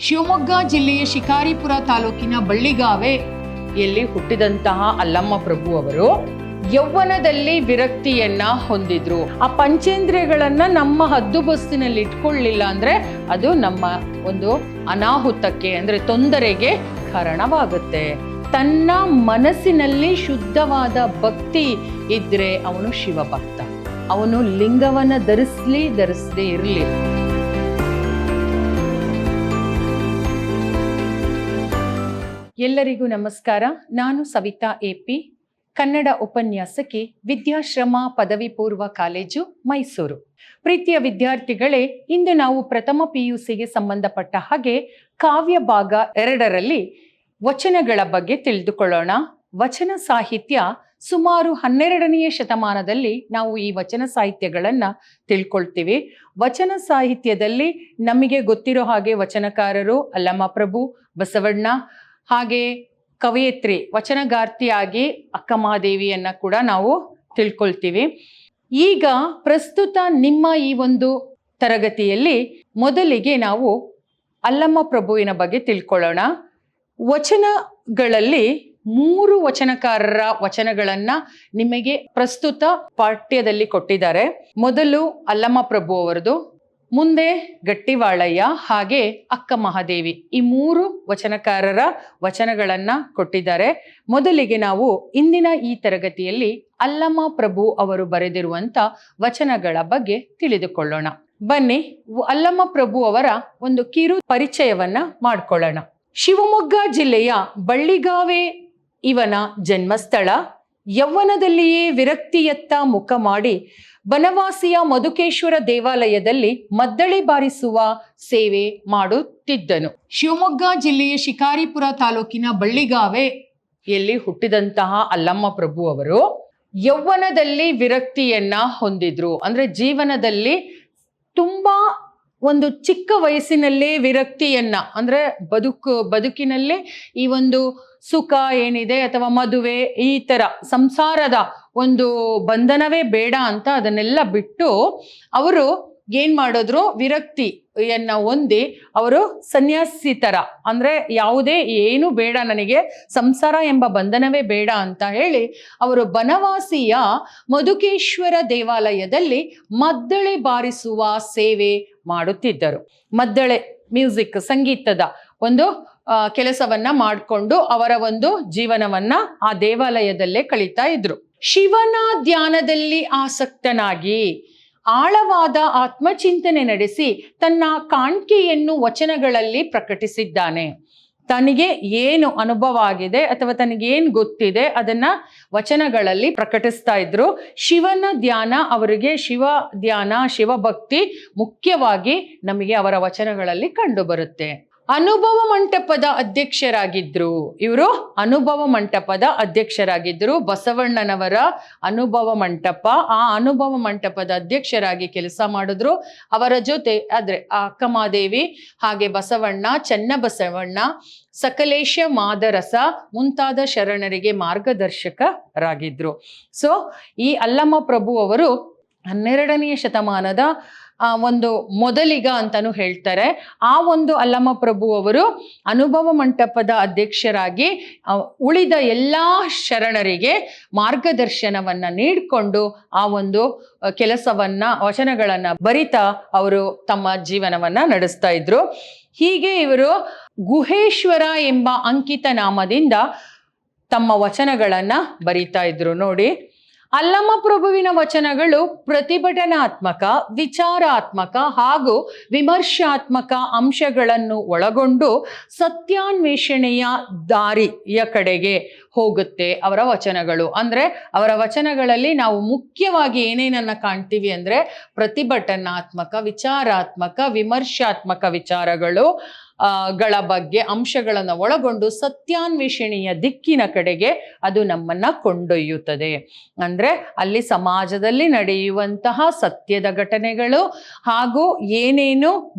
ಶಿವಮೊಗ್ಗ ಜಿಲ್ಲೆಯ ಶಿಕಾರಿಪುರ ತಾಲೂಕಿನ ಬಳ್ಳಿಗಾವೆಯಲ್ಲಿ ಹುಟ್ಟಿದಂತಹ ಅಲ್ಲಮ್ಮ ಪ್ರಭು ಅವರು ಯೌವನದಲ್ಲಿ ವಿರಕ್ತಿಯನ್ನ ಹೊಂದಿದ್ರು. ಆ ಪಂಚೇಂದ್ರಿಯಗಳನ್ನ ನಮ್ಮ ಹದ್ದುಬಸ್ತಿನಲ್ಲಿ ಇಟ್ಕೊಳ್ಳಿಲ್ಲ ಅಂದ್ರೆ ಅದು ನಮ್ಮ ಒಂದು ಅನಾಹುತಕ್ಕೆ ಅಂದ್ರೆ ತೊಂದರೆಗೆ ಕಾರಣವಾಗುತ್ತೆ. ತನ್ನ ಮನಸ್ಸಿನಲ್ಲಿ ಶುದ್ಧವಾದ ಭಕ್ತಿ ಇದ್ರೆ ಅವನು ಶಿವಭಕ್ತ. ಅವನು ಲಿಂಗವನ್ನ ಧರಿಸದೇ ಇರಲಿ. ಎಲ್ಲರಿಗೂ ನಮಸ್ಕಾರ. ನಾನು ಸವಿತಾ ಎಪಿ, ಕನ್ನಡ ಉಪನ್ಯಾಸಕಿ, ವಿದ್ಯಾಶ್ರಮ ಪದವಿ ಪೂರ್ವ ಕಾಲೇಜು, ಮೈಸೂರು. ಪ್ರೀತಿಯ ವಿದ್ಯಾರ್ಥಿಗಳೇ, ಇಂದು ನಾವು ಪ್ರಥಮ PUCಗೆ ಸಂಬಂಧಪಟ್ಟ ಹಾಗೆ ಕಾವ್ಯ ಭಾಗ 2ರಲ್ಲಿ ವಚನಗಳ ಬಗ್ಗೆ ತಿಳಿದುಕೊಳ್ಳೋಣ. ವಚನ ಸಾಹಿತ್ಯ ಸುಮಾರು 12ನೇ ಶತಮಾನದಲ್ಲಿ ನಾವು ಈ ವಚನ ಸಾಹಿತ್ಯಗಳನ್ನು ತಿಳ್ಕೊಳ್ತೀವಿ. ವಚನ ಸಾಹಿತ್ಯದಲ್ಲಿ ನಮಗೆ ಗೊತ್ತಿರೋ ಹಾಗೆ ವಚನಕಾರರು ಅಲ್ಲಮ್ಮ ಪ್ರಭು, ಬಸವಣ್ಣ, ಹಾಗೆ ಕವಯತ್ರಿ, ವಚನಗಾರ್ತಿಯಾಗಿ ಅಕ್ಕಮಹಾದೇವಿಯನ್ನ ಕೂಡ ನಾವು ತಿಳ್ಕೊಳ್ತೀವಿ. ಈಗ ಪ್ರಸ್ತುತ ನಿಮ್ಮ ಈ ಒಂದು ತರಗತಿಯಲ್ಲಿ ಮೊದಲಿಗೆ ನಾವು ಅಲ್ಲಮ್ಮ ಪ್ರಭುವಿನ ಬಗ್ಗೆ ತಿಳ್ಕೊಳ್ಳೋಣ. ವಚನಗಳಲ್ಲಿ 3 ವಚನಕಾರರ ವಚನಗಳನ್ನ ನಿಮಗೆ ಪ್ರಸ್ತುತ ಪಾಠ್ಯದಲ್ಲಿ ಕೊಟ್ಟಿದ್ದಾರೆ. ಮೊದಲು ಅಲ್ಲಮ್ಮ ಪ್ರಭು ಅವರದು, ಮುಂದೆ ಗಟ್ಟಿವಾಳಯ್ಯ, ಹಾಗೆ ಅಕ್ಕ ಮಹಾದೇವಿ. ಈ 3 ವಚನಕಾರರ ವಚನಗಳನ್ನ ಕೊಟ್ಟಿದ್ದಾರೆ. ಮೊದಲಿಗೆ ನಾವು ಇಂದಿನ ಈ ತರಗತಿಯಲ್ಲಿ ಅಲ್ಲಮ್ಮ ಪ್ರಭು ಅವರು ಬರೆದಿರುವಂತ ವಚನಗಳ ಬಗ್ಗೆ ತಿಳಿದುಕೊಳ್ಳೋಣ. ಬನ್ನಿ, ಅಲ್ಲಮ್ಮ ಪ್ರಭು ಅವರ ಒಂದು ಕಿರು ಪರಿಚಯವನ್ನ ಮಾಡಿಕೊಳ್ಳೋಣ. ಶಿವಮೊಗ್ಗ ಜಿಲ್ಲೆಯ ಬಳ್ಳಿಗಾವೆ ಇವನ ಜನ್ಮಸ್ಥಳ. ಯೌವನದಲ್ಲಿಯೇ ವಿರಕ್ತಿಯತ್ತ ಮುಖ ಮಾಡಿ ಬನವಾಸಿಯ ಮಧುಕೇಶ್ವರ ದೇವಾಲಯದಲ್ಲಿ ಮದ್ದಳೆ ಬಾರಿಸುವ ಸೇವೆ ಮಾಡುತ್ತಿದ್ದನು. ಶಿವಮೊಗ್ಗ ಜಿಲ್ಲೆಯ ಶಿಕಾರಿಪುರ ತಾಲೂಕಿನ ಬಳ್ಳಿಗಾವೆಯಲ್ಲಿ ಹುಟ್ಟಿದಂತಹ ಅಲ್ಲಮ್ಮ ಪ್ರಭು ಅವರು ಯೌವನದಲ್ಲಿ ವಿರಕ್ತಿಯನ್ನ ಹೊಂದಿದ್ರು. ಅಂದ್ರೆ ಜೀವನದಲ್ಲಿ ತುಂಬಾ ಒಂದು ಚಿಕ್ಕ ವಯಸ್ಸಿನಲ್ಲೇ ವಿರಕ್ತಿಯನ್ನ, ಅಂದ್ರೆ ಬದುಕಿನಲ್ಲಿ ಈ ಒಂದು ಸುಖ ಏನಿದೆ ಅಥವಾ ಮದುವೆ ಈ ತರ ಸಂಸಾರದ ಒಂದು ಬಂಧನವೇ ಬೇಡ ಅಂತ ಅದನ್ನೆಲ್ಲ ಬಿಟ್ಟು ಅವರು ಏನ್ ಮಾಡಿದ್ರು, ವಿರಕ್ತಿಯನ್ನ ಹೊಂದಿ ಅವರು ಸನ್ಯಾಸಿ ತರ, ಅಂದ್ರೆ ಯಾವುದೇ ಏನು ಬೇಡ, ನನಗೆ ಸಂಸಾರ ಎಂಬ ಬಂಧನವೇ ಬೇಡ ಅಂತ ಹೇಳಿ ಅವರು ಬನವಾಸಿಯ ಮಧುಕೇಶ್ವರ ದೇವಾಲಯದಲ್ಲಿ ಮದ್ದಳೆ ಬಾರಿಸುವ ಸೇವೆ ಮಾಡುತ್ತಿದ್ದರು. ಮದ್ದಳೆ ಮ್ಯೂಸಿಕ್, ಸಂಗೀತದ ಒಂದು ಕೆಲಸವನ್ನ ಮಾಡಿಕೊಂಡು ಅವರ ಒಂದು ಜೀವನವನ್ನ ಆ ದೇವಾಲಯದಲ್ಲೇ ಕಳೀತಾ ಇದ್ರು. ಶಿವನ ಧ್ಯಾನದಲ್ಲಿ ಆಸಕ್ತನಾಗಿ ಆಳವಾದ ಆತ್ಮಚಿಂತನೆ ನಡೆಸಿ ತನ್ನ ಕಾಣ್ಕೆಯನ್ನು ವಚನಗಳಲ್ಲಿ ಪ್ರಕಟಿಸಿದ್ದಾನೆ. ತನಗೆ ಏನು ಅನುಭವ ಆಗಿದೆ ಅಥವಾ ತನಗೇನು ಗೊತ್ತಿದೆ ಅದನ್ನ ವಚನಗಳಲ್ಲಿ ಪ್ರಕಟಿಸ್ತಾ ಇದ್ರು. ಶಿವನ ಧ್ಯಾನ, ಅವರಿಗೆ ಶಿವ ಧ್ಯಾನ, ಶಿವಭಕ್ತಿ ಮುಖ್ಯವಾಗಿ ನಮಗೆ ಅವರ ವಚನಗಳಲ್ಲಿ ಕಂಡು ಬರುತ್ತೆ. ಅನುಭವ ಮಂಟಪದ ಅಧ್ಯಕ್ಷರಾಗಿದ್ರು ಇವರು. ಅನುಭವ ಮಂಟಪದ ಅಧ್ಯಕ್ಷರಾಗಿದ್ರು. ಬಸವಣ್ಣನವರ ಅನುಭವ ಮಂಟಪ, ಆ ಅನುಭವ ಮಂಟಪದ ಅಧ್ಯಕ್ಷರಾಗಿ ಕೆಲಸ ಮಾಡಿದ್ರು. ಅವರ ಜೊತೆ ಆದ್ರೆ ಅಕ್ಕಮಹಾದೇವಿ, ಹಾಗೆ ಬಸವಣ್ಣ, ಚನ್ನಬಸವಣ್ಣ, ಸಕಲೇಶ ಮಾದರಸ ಮುಂತಾದ ಶರಣರಿಗೆ ಮಾರ್ಗದರ್ಶಕರಾಗಿದ್ರು. ಸೊ ಈ ಅಲ್ಲಮ್ಮ ಪ್ರಭು ಅವರು 12ನೇ ಶತಮಾನದ ಒಂದು ಮೊದಲಿಗ ಅಂತಾನು ಹೇಳ್ತಾರೆ. ಆ ಒಂದು ಅಲ್ಲಮ್ಮ ಪ್ರಭು ಅವರು ಅನುಭವ ಮಂಟಪದ ಅಧ್ಯಕ್ಷರಾಗಿ ಉಳಿದ ಎಲ್ಲಾ ಶರಣರಿಗೆ ಮಾರ್ಗದರ್ಶನವನ್ನ ನೀಡಿಕೊಂಡು ಆ ಒಂದು ಕೆಲಸವನ್ನ, ವಚನಗಳನ್ನ ಬರಿತಾ ಅವರು ತಮ್ಮ ಜೀವನವನ್ನ ನಡೆಸ್ತಾ ಇದ್ರು. ಹೀಗೆ ಇವರು ಗುಹೇಶ್ವರ ಎಂಬ ಅಂಕಿತ ನಾಮದಿಂದ ತಮ್ಮ ವಚನಗಳನ್ನ ಬರಿತಾ ಇದ್ರು. ನೋಡಿ, ಅಲ್ಲಮ್ಮ ಪ್ರಭುವಿನ ವಚನಗಳು ಪ್ರತಿಭಟನಾತ್ಮಕ, ವಿಚಾರಾತ್ಮಕ ಹಾಗೂ ವಿಮರ್ಶಾತ್ಮಕ ಅಂಶಗಳನ್ನು ಒಳಗೊಂಡು ಸತ್ಯಾನ್ವೇಷಣೆಯ ದಾರಿಯ ಕಡೆಗೆ ಹೋಗುತ್ತೆ ಅವರ ವಚನಗಳು. ಅಂದ್ರೆ ಅವರ ವಚನಗಳಲ್ಲಿ ನಾವು ಮುಖ್ಯವಾಗಿ ಏನೇನನ್ನ ಕಾಣ್ತೀವಿ ಅಂದ್ರೆ ಪ್ರತಿಭಟನಾತ್ಮಕ, ವಿಚಾರಾತ್ಮಕ, ವಿಮರ್ಶಾತ್ಮಕ ವಿಚಾರಗಳು ಗಳ ಬಗ್ಗೆ ಅಂಶಗಳನ್ನು ಒಳಗೊಂಡು ಸತ್ಯಾನ್ವೇಷಣೆಯ ದಿಕ್ಕಿನ ಕಡೆಗೆ ಅದು ನಮ್ಮನ್ನ ಕೊಂಡೊಯ್ಯುತ್ತದೆ. ಅಂದ್ರೆ ಅಲ್ಲಿ ಸಮಾಜದಲ್ಲಿ ನಡೆಯುವಂತಹ ಸತ್ಯದ ಘಟನೆಗಳು ಹಾಗೂ ಏನೇನು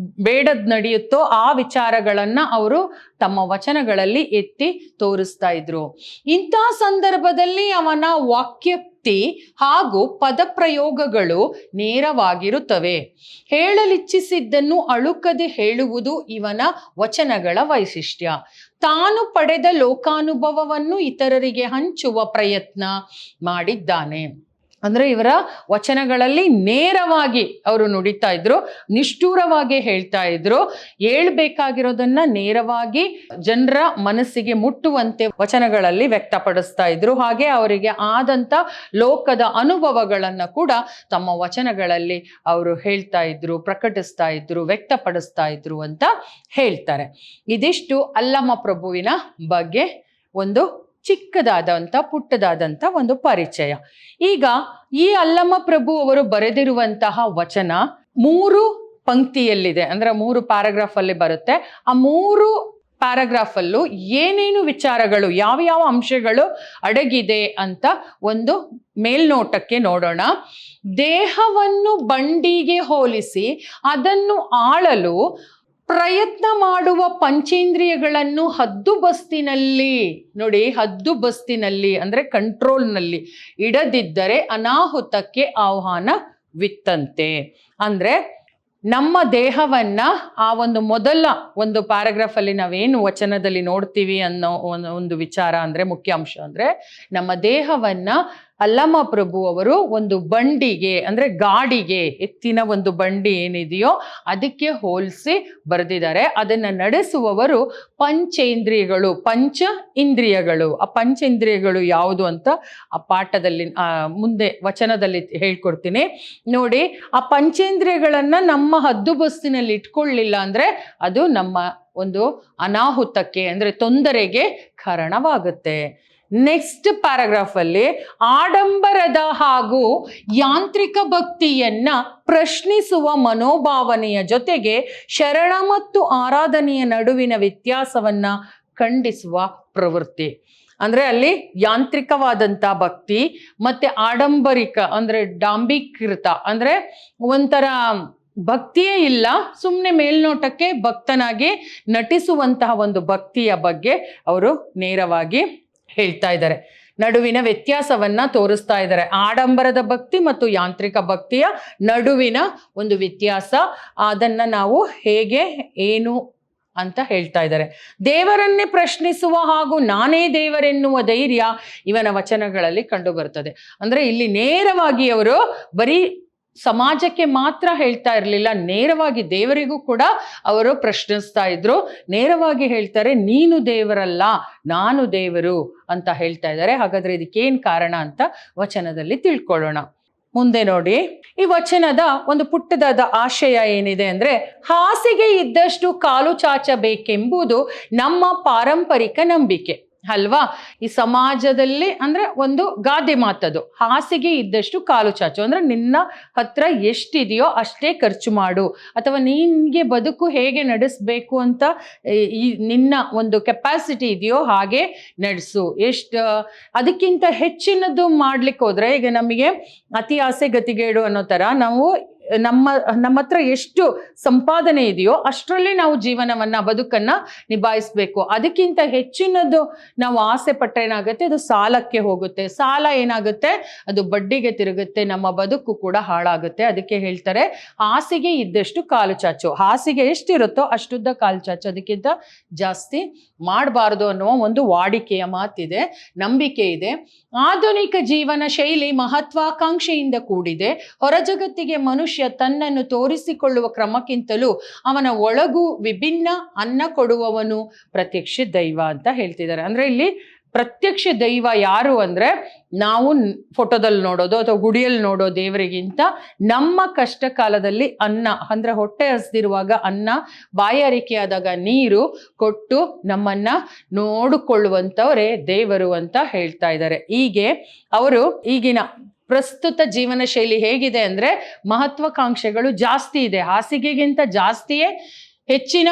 ಬೇಡದ್ ನಡೆಯುತ್ತೋ ಆ ವಿಚಾರಗಳನ್ನ ಅವರು ತಮ್ಮ ವಚನಗಳಲ್ಲಿ ಎತ್ತಿ ತೋರಿಸ್ತಾ ಇದ್ರು. ಇಂತಹ ಸಂದರ್ಭದಲ್ಲಿ ಅವನ ವಾಕ್ಯ ಉಕ್ತಿ ಹಾಗೂ ಪದಪ್ರಯೋಗಗಳು ನೇರವಾಗಿರುತ್ತವೆ. ಹೇಳಲಿಚ್ಛಿಸಿದ್ದನ್ನು ಅಳುಕದೆ ಹೇಳುವುದು ಇವನ ವಚನಗಳ ವೈಶಿಷ್ಟ್ಯ. ತಾನು ಪಡೆದ ಲೋಕಾನುಭವವನ್ನು ಇತರರಿಗೆ ಹಂಚುವ ಪ್ರಯತ್ನ ಮಾಡಿದ್ದಾನೆ. ಅಂದ್ರೆ ಇವರ ವಚನಗಳಲ್ಲಿ ನೇರವಾಗಿ ಅವರು ನುಡಿತಾ ಇದ್ರು, ನಿಷ್ಠೂರವಾಗಿ ಹೇಳ್ತಾ ಇದ್ರು. ಹೇಳ್ಬೇಕಾಗಿರೋದನ್ನ ನೇರವಾಗಿ ಜನರ ಮನಸ್ಸಿಗೆ ಮುಟ್ಟುವಂತೆ ವಚನಗಳಲ್ಲಿ ವ್ಯಕ್ತಪಡಿಸ್ತಾ ಇದ್ರು. ಹಾಗೆ ಅವರಿಗೆ ಆದಂತ ಲೋಕದ ಅನುಭವಗಳನ್ನ ಕೂಡ ತಮ್ಮ ವಚನಗಳಲ್ಲಿ ಅವರು ಹೇಳ್ತಾ ಇದ್ರು, ಪ್ರಕಟಿಸ್ತಾ ಇದ್ರು, ವ್ಯಕ್ತಪಡಿಸ್ತಾ ಇದ್ರು ಅಂತ ಹೇಳ್ತಾರೆ. ಇದಿಷ್ಟು ಅಲ್ಲಮ ಪ್ರಭುವಿನ ಬಗ್ಗೆ ಒಂದು ಚಿಕ್ಕದಾದಂಥ ಪುಟ್ಟದಾದಂಥ ಒಂದು ಪರಿಚಯ. ಈಗ ಈ ಅಲ್ಲಮ ಪ್ರಭು ಅವರು ಬರೆದಿರುವಂತಹ ವಚನ 3 ಪಂಕ್ತಿಯಲ್ಲಿದೆ, ಅಂದ್ರೆ 3 ಪ್ಯಾರಾಗ್ರಾಫ್ ಅಲ್ಲಿ ಬರುತ್ತೆ. ಆ 3 ಪ್ಯಾರಾಗ್ರಾಫ್ ಅಲ್ಲೂ ಏನೇನು ವಿಚಾರಗಳು, ಯಾವ ಅಂಶಗಳು ಅಡಗಿದೆ ಅಂತ ಒಂದು ಮೇಲ್ನೋಟಕ್ಕೆ ನೋಡೋಣ. ದೇಹವನ್ನು ಬಂಡಿಗೆ ಹೋಲಿಸಿ ಅದನ್ನು ಆಳಲು ಪ್ರಯತ್ನ ಮಾಡುವ ಪಂಚೇಂದ್ರಿಯಗಳನ್ನು ಹದ್ದುಬಸ್ತಿನಲ್ಲಿ, ನೋಡಿ ಹದ್ದುಬಸ್ತಿನಲ್ಲಿ ಅಂದ್ರೆ ಕಂಟ್ರೋಲ್ನಲ್ಲಿ ಇಡದಿದ್ದರೆ ಅನಾಹುತಕ್ಕೆ ಆಹ್ವಾನವಿತ್ತಂತೆ. ಅಂದ್ರೆ ನಮ್ಮ ದೇಹವನ್ನ ಆ ಮೊದಲ ಒಂದು ಪ್ಯಾರಾಗ್ರಾಫ್ ಅಲ್ಲಿ ನಾವೇನು ವಚನದಲ್ಲಿ ನೋಡ್ತೀವಿ ಅನ್ನೋ ಒಂದು ವಿಚಾರ ಅಂದ್ರೆ ಮುಖ್ಯ ಅಂಶ ಅಂದ್ರೆ ನಮ್ಮ ದೇಹವನ್ನ ಅಲ್ಲಮ ಪ್ರಭು ಅವರು ಒಂದು ಬಂಡಿಗೆ ಅಂದ್ರೆ ಗಾಡಿಗೆ, ಎತ್ತಿನ ಒಂದು ಬಂಡಿ ಏನಿದೆಯೋ ಅದಕ್ಕೆ ಹೋಲಿಸಿ ಬರೆದಿದ್ದಾರೆ. ಅದನ್ನ ನಡೆಸುವವರು ಪಂಚೇಂದ್ರಿಯಗಳು, ಪಂಚ ಇಂದ್ರಿಯಗಳು. ಆ ಪಂಚೇಂದ್ರಿಯಗಳು ಯಾವುದು ಅಂತ ಆ ಪಾಠದಲ್ಲಿ ಮುಂದೆ ವಚನದಲ್ಲಿ ಹೇಳ್ಕೊಡ್ತೀನಿ ನೋಡಿ. ಆ ಪಂಚೇಂದ್ರಿಯಗಳನ್ನ ನಮ್ಮ ಹದ್ದುಬಸ್ತಿನಲ್ಲಿ ಇಟ್ಕೊಳ್ಳಿಲ್ಲ ಅಂದ್ರೆ ಅದು ನಮ್ಮ ಒಂದು ಅನಾಹುತಕ್ಕೆ ಅಂದ್ರೆ ತೊಂದರೆಗೆ ಕಾರಣವಾಗುತ್ತೆ. ನೆಕ್ಸ್ಟ್ ಪ್ಯಾರಾಗ್ರಾಫ್ ಅಲ್ಲಿ ಆಡಂಬರದ ಹಾಗೂ ಯಾಂತ್ರಿಕ ಭಕ್ತಿಯನ್ನ ಪ್ರಶ್ನಿಸುವ ಮನೋಭಾವನೆಯ ಜೊತೆಗೆ ಶರಣ ಮತ್ತು ಆರಾಧನೆಯ ನಡುವಿನ ವ್ಯತ್ಯಾಸವನ್ನ ಖಂಡಿಸುವ ಪ್ರವೃತ್ತಿ. ಅಂದ್ರೆ ಅಲ್ಲಿ ಯಾಂತ್ರಿಕವಾದಂಥ ಭಕ್ತಿ ಮತ್ತೆ ಆಡಂಬರಿಕ ಅಂದ್ರೆ ಡಾಂಬೀಕೃತ ಅಂದ್ರೆ ಒಂಥರ ಭಕ್ತಿಯೇ ಇಲ್ಲ, ಸುಮ್ಮನೆ ಮೇಲ್ನೋಟಕ್ಕೆ ಭಕ್ತನಾಗಿ ನಟಿಸುವಂತಹ ಒಂದು ಭಕ್ತಿಯ ಬಗ್ಗೆ ಅವರು ನೇರವಾಗಿ ಹೇಳ್ತಾ ಇದ್ದಾರೆ. ನಡುವಿನ ವ್ಯತ್ಯಾಸವನ್ನ ತೋರಿಸ್ತಾ ಇದ್ದಾರೆ. ಆಡಂಬರದ ಭಕ್ತಿ ಮತ್ತು ಯಾಂತ್ರಿಕ ಭಕ್ತಿಯ ನಡುವಿನ ಒಂದು ವ್ಯತ್ಯಾಸ, ಅದನ್ನ ನಾವು ಹೇಗೆ ಏನು ಅಂತ ಹೇಳ್ತಾ ಇದ್ದಾರೆ. ದೇವರನ್ನೇ ಪ್ರಶ್ನಿಸುವ ಹಾಗೂ ನಾನೇ ದೇವರೆನ್ನುವ ಧೈರ್ಯ ಇವನ ವಚನಗಳಲ್ಲಿ ಕಂಡು ಬರ್ತದೆ. ಅಂದ್ರೆ ಇಲ್ಲಿ ನೇರವಾಗಿ ಅವರು ಬರೀ ಸಮಾಜಕ್ಕೆ ಮಾತ್ರ ಹೇಳ್ತಾ ಇರಲಿಲ್ಲ, ನೇರವಾಗಿ ದೇವರಿಗೂ ಕೂಡ ಅವರು ಪ್ರಶ್ನಿಸ್ತಾ ಇದ್ರು. ನೇರವಾಗಿ ಹೇಳ್ತಾರೆ, ನೀನು ದೇವರಲ್ಲ ನಾನು ದೇವರು ಅಂತ ಹೇಳ್ತಾ ಇದ್ದಾರೆ. ಹಾಗಾದ್ರೆ ಇದಕ್ಕೇನ್ ಕಾರಣ ಅಂತ ವಚನದಲ್ಲಿ ತಿಳ್ಕೊಳ್ಳೋಣ. ಮುಂದೆ ನೋಡಿ, ಈ ವಚನದ ಒಂದು ಪುಟ್ಟದಾದ ಆಶಯ ಏನಿದೆ ಅಂದ್ರೆ, ಹಾಸಿಗೆ ಇದ್ದಷ್ಟು ಕಾಲು ಚಾಚಬೇಕೆಂಬುದು ನಮ್ಮ ಪಾರಂಪರಿಕ ನಂಬಿಕೆ ಅಲ್ವಾ. ಈ ಸಮಾಜದಲ್ಲಿ ಅಂದ್ರೆ ಒಂದು ಗಾದೆ ಮಾತದು, ಹಾಸಿಗೆ ಇದ್ದಷ್ಟು ಕಾಲು ಚಾಚು. ಅಂದ್ರೆ ನಿನ್ನ ಹತ್ರ ಎಷ್ಟಿದೆಯೋ ಅಷ್ಟೇ ಖರ್ಚು ಮಾಡು, ಅಥವಾ ನಿನ್ಗೆ ಬದುಕು ಹೇಗೆ ನಡೆಸಬೇಕು ಅಂತ ಈ ನಿನ್ನ ಒಂದು ಕೆಪಾಸಿಟಿ ಇದೆಯೋ ಹಾಗೆ ನಡೆಸು. ಅದಕ್ಕಿಂತ ಹೆಚ್ಚಿನದು ಮಾಡ್ಲಿಕ್ಕೆ ಹೋದ್ರೆ, ಈಗ ನಮಗೆ ಅತಿ ಆಸೆ ಗತಿಗೇಡು ಅನ್ನೋ ತರ ನಾವು ನಮ್ಮ ಹತ್ರ ಎಷ್ಟು ಸಂಪಾದನೆ ಇದೆಯೋ ಅಷ್ಟರಲ್ಲಿ ನಾವು ಜೀವನವನ್ನ ಬದುಕನ್ನ ನಿಭಾಯಿಸ್ಬೇಕು. ಅದಕ್ಕಿಂತ ಹೆಚ್ಚಿನದು ನಾವು ಆಸೆ ಪಟ್ಟರೆ ಏನಾಗುತ್ತೆ, ಅದು ಸಾಲಕ್ಕೆ ಹೋಗುತ್ತೆ. ಸಾಲ ಏನಾಗುತ್ತೆ, ಅದು ಬಡ್ಡಿಗೆ ತಿರುಗುತ್ತೆ, ನಮ್ಮ ಬದುಕು ಕೂಡ ಹಾಳಾಗುತ್ತೆ. ಅದಕ್ಕೆ ಹೇಳ್ತಾರೆ ಹಾಸಿಗೆ ಇದ್ದಷ್ಟು ಕಾಲು ಚಾಚು. ಹಾಸಿಗೆ ಎಷ್ಟಿರುತ್ತೋ ಅಷ್ಟುದ್ದ ಕಾಲು ಚಾಚು, ಅದಕ್ಕಿಂತ ಜಾಸ್ತಿ ಮಾಡಬಾರ್ದು ಅನ್ನುವ ಒಂದು ವಾಡಿಕೆಯ ಮಾತಿದೆ, ನಂಬಿಕೆ ಇದೆ. ಆಧುನಿಕ ಜೀವನ ಶೈಲಿ ಮಹತ್ವಾಕಾಂಕ್ಷೆಯಿಂದ ಕೂಡಿದೆ. ಹೊರ ಜಗತ್ತಿಗೆ ಮನುಷ್ಯ ತನ್ನನ್ನು ತೋರಿಸಿಕೊಳ್ಳುವ ಕ್ರಮಕ್ಕಿಂತಲೂ ಅವನ ಒಳಗೂ ವಿಭಿನ್ನ ಅನ್ನ ಕೊಡುವವನು ಪ್ರತ್ಯಕ್ಷ ದೈವ ಅಂತ ಹೇಳ್ತಿದ್ದಾರೆ. ಅಂದ್ರೆ ಇಲ್ಲಿ ಪ್ರತ್ಯಕ್ಷ ದೈವ ಯಾರು ಅಂದ್ರೆ, ನಾವು ಫೋಟೋದಲ್ಲಿ ನೋಡೋದು ಅಥವಾ ಗುಡಿಯಲ್ಲಿ ನೋಡೋ ದೇವರಿಗಿಂತ ನಮ್ಮ ಕಷ್ಟ ಕಾಲದಲ್ಲಿ ಅನ್ನ ಅಂದ್ರೆ ಹೊಟ್ಟೆ ಹಸ್ದಿರುವಾಗ ಅನ್ನ, ಬಾಯಾರಿಕೆ ಆದಾಗ ನೀರು ಕೊಟ್ಟು ನಮ್ಮನ್ನ ನೋಡಿಕೊಳ್ಳುವಂಥವರೇ ದೇವರು ಅಂತ ಹೇಳ್ತಾ ಇದ್ದಾರೆ. ಹೀಗೆ ಅವರು ಈಗಿನ ಪ್ರಸ್ತುತ ಜೀವನ ಶೈಲಿ ಹೇಗಿದೆ ಅಂದ್ರೆ, ಮಹತ್ವಾಕಾಂಕ್ಷೆಗಳು ಜಾಸ್ತಿ ಇದೆ. ಹಾಸಿಗೆಗಿಂತ ಜಾಸ್ತಿಯೇ ಹೆಚ್ಚಿನ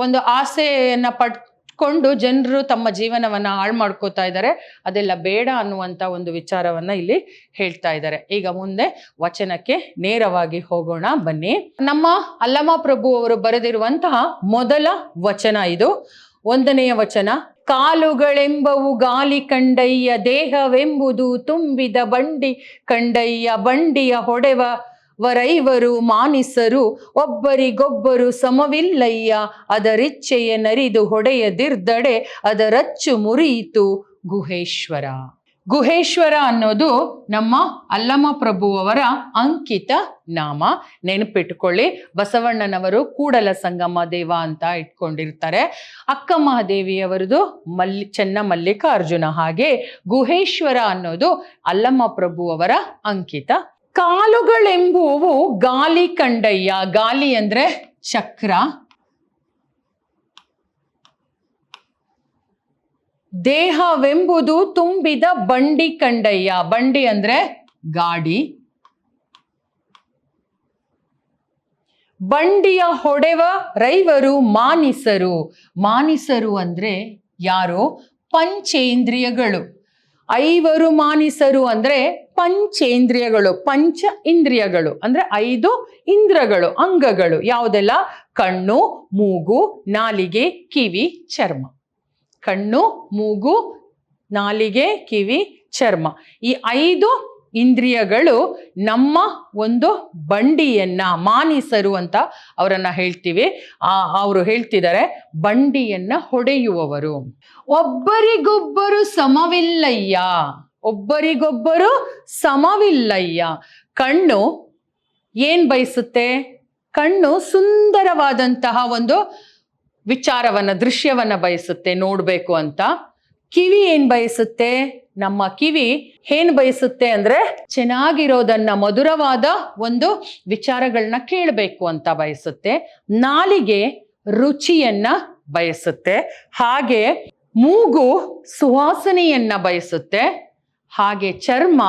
ಒಂದು ಆಸೆಯನ್ನ ಪಡ್ಕೊಂಡು ಜನರು ತಮ್ಮ ಜೀವನವನ್ನ ಹಾಳು ಮಾಡ್ಕೋತಾ ಇದ್ದಾರೆ. ಅದೆಲ್ಲ ಬೇಡ ಅನ್ನುವಂತ ಒಂದು ವಿಚಾರವನ್ನ ಇಲ್ಲಿ ಹೇಳ್ತಾ ಇದ್ದಾರೆ. ಈಗ ಮುಂದೆ ವಚನಕ್ಕೆ ನೇರವಾಗಿ ಹೋಗೋಣ ಬನ್ನಿ. ನಮ್ಮ ಅಲ್ಲಮ ಪ್ರಭು ಅವರು ಬರೆದಿರುವಂತಹ ಮೊದಲ ವಚನ ಇದು. 1ನೆಯ ವಚನ, ಕಾಲುಗಳೆಂಬವು ಗಾಲಿ ಕಂಡಯ್ಯ, ದೇಹವೆಂಬುದು ತುಂಬಿದ ಬಂಡಿ ಕಂಡಯ್ಯ. ಬಂಡಿಯ ಹೊಡೆವ ವರೈವರು ಮಾನಿಸರು, ಒಬ್ಬರಿಗೊಬ್ಬರು ಸಮವಿಲ್ಲಯ್ಯ. ಅದರಿಚ್ಛೆಯ ನರಿದು ಹೊಡೆಯದಿರ್ದಡೆ, ಅದರಚ್ಚು ಮುರಿಯಿತು ಗುಹೇಶ್ವರ. ಗುಹೇಶ್ವರ ಅನ್ನೋದು ನಮ್ಮ ಅಲ್ಲಮ ಪ್ರಭುವವರ ಅಂಕಿತ ನಾಮ. ನೆನಪಿಟ್ಕೊಳ್ಳಿ. ಬಸವಣ್ಣನವರು ಕೂಡಲ ಸಂಗಮ ದೇವ ಅಂತ ಇಟ್ಕೊಂಡಿರ್ತಾರೆ. ಅಕ್ಕ ಮಹಾದೇವಿಯವರದು ಚೆನ್ನ ಮಲ್ಲಿಕಾರ್ಜುನ. ಹಾಗೆ ಗುಹೇಶ್ವರ ಅನ್ನೋದು ಅಲ್ಲಮ ಪ್ರಭುವವರ ಅಂಕಿತ. ಕಾಲುಗಳೆಂಬುವು ಗಾಲಿ ಕಂಡಯ್ಯ. ಗಾಲಿ ಅಂದ್ರೆ ಚಕ್ರ, ದೇಹವೆಂಬುದು ತುಂಬಿದ ಬಂಡಿ ಕಂಡಯ್ಯ. ಬಂಡಿ ಅಂದ್ರೆ ಗಾಡಿ. ಬಂಡಿಯ ಹೊಡೆವ ರೈವರು ಮಾನಿಸರು. ಮಾನಿಸರು ಅಂದ್ರೆ ಯಾರು? ಪಂಚೇಂದ್ರಿಯಗಳು. ಐವರು ಮಾನಿಸರು ಅಂದ್ರೆ ಪಂಚೇಂದ್ರಿಯಗಳು. ಪಂಚ ಇಂದ್ರಿಯಗಳು ಅಂದ್ರೆ 5 ಇಂದ್ರಗಳು, ಅಂಗಗಳು. ಯಾವುದೆಲ್ಲ? ಕಣ್ಣು, ಮೂಗು, ನಾಲಿಗೆ, ಕಿವಿ, ಚರ್ಮ. ಕಣ್ಣು, ಮೂಗು, ನಾಲಿಗೆ, ಕಿವಿ, ಚರ್ಮ. ಈ 5 ಇಂದ್ರಿಯಗಳು ನಮ್ಮ ಒಂದು ಬಂಡಿಯನ್ನ ಮಾನಿಸರು ಅಂತ ಅವರನ್ನ ಹೇಳ್ತೀವಿ. ಅವರು ಹೇಳ್ತಿದ್ದಾರೆ ಬಂಡಿಯನ್ನ ಹೊಡೆಯುವವರು. ಒಬ್ಬರಿಗೊಬ್ಬರು ಸಮವಿಲ್ಲಯ್ಯ. ಒಬ್ಬರಿಗೊಬ್ಬರು ಸಮವಿಲ್ಲಯ್ಯ. ಕಣ್ಣು ಏನ್ ಬಯಸುತ್ತೆ? ಕಣ್ಣು ಸುಂದರವಾದಂತಹ ಒಂದು ವಿಚಾರವನ್ನ, ದೃಶ್ಯವನ್ನ ಬಯಸುತ್ತೆ ನೋಡ್ಬೇಕು ಅಂತ. ಕಿವಿ ಏನ್ ಬಯಸುತ್ತೆ? ನಮ್ಮ ಕಿವಿ ಏನ್ ಬಯಸುತ್ತೆ ಅಂದ್ರೆ ಚೆನ್ನಾಗಿರೋದನ್ನ, ಮಧುರವಾದ ಒಂದು ವಿಚಾರಗಳನ್ನ ಕೇಳಬೇಕು ಅಂತ ಬಯಸುತ್ತೆ. ನಾಲಿಗೆ ರುಚಿಯನ್ನ ಬಯಸುತ್ತೆ. ಹಾಗೆ ಮೂಗು ಸುವಾಸನೆಯನ್ನ ಬಯಸುತ್ತೆ. ಹಾಗೆ ಚರ್ಮ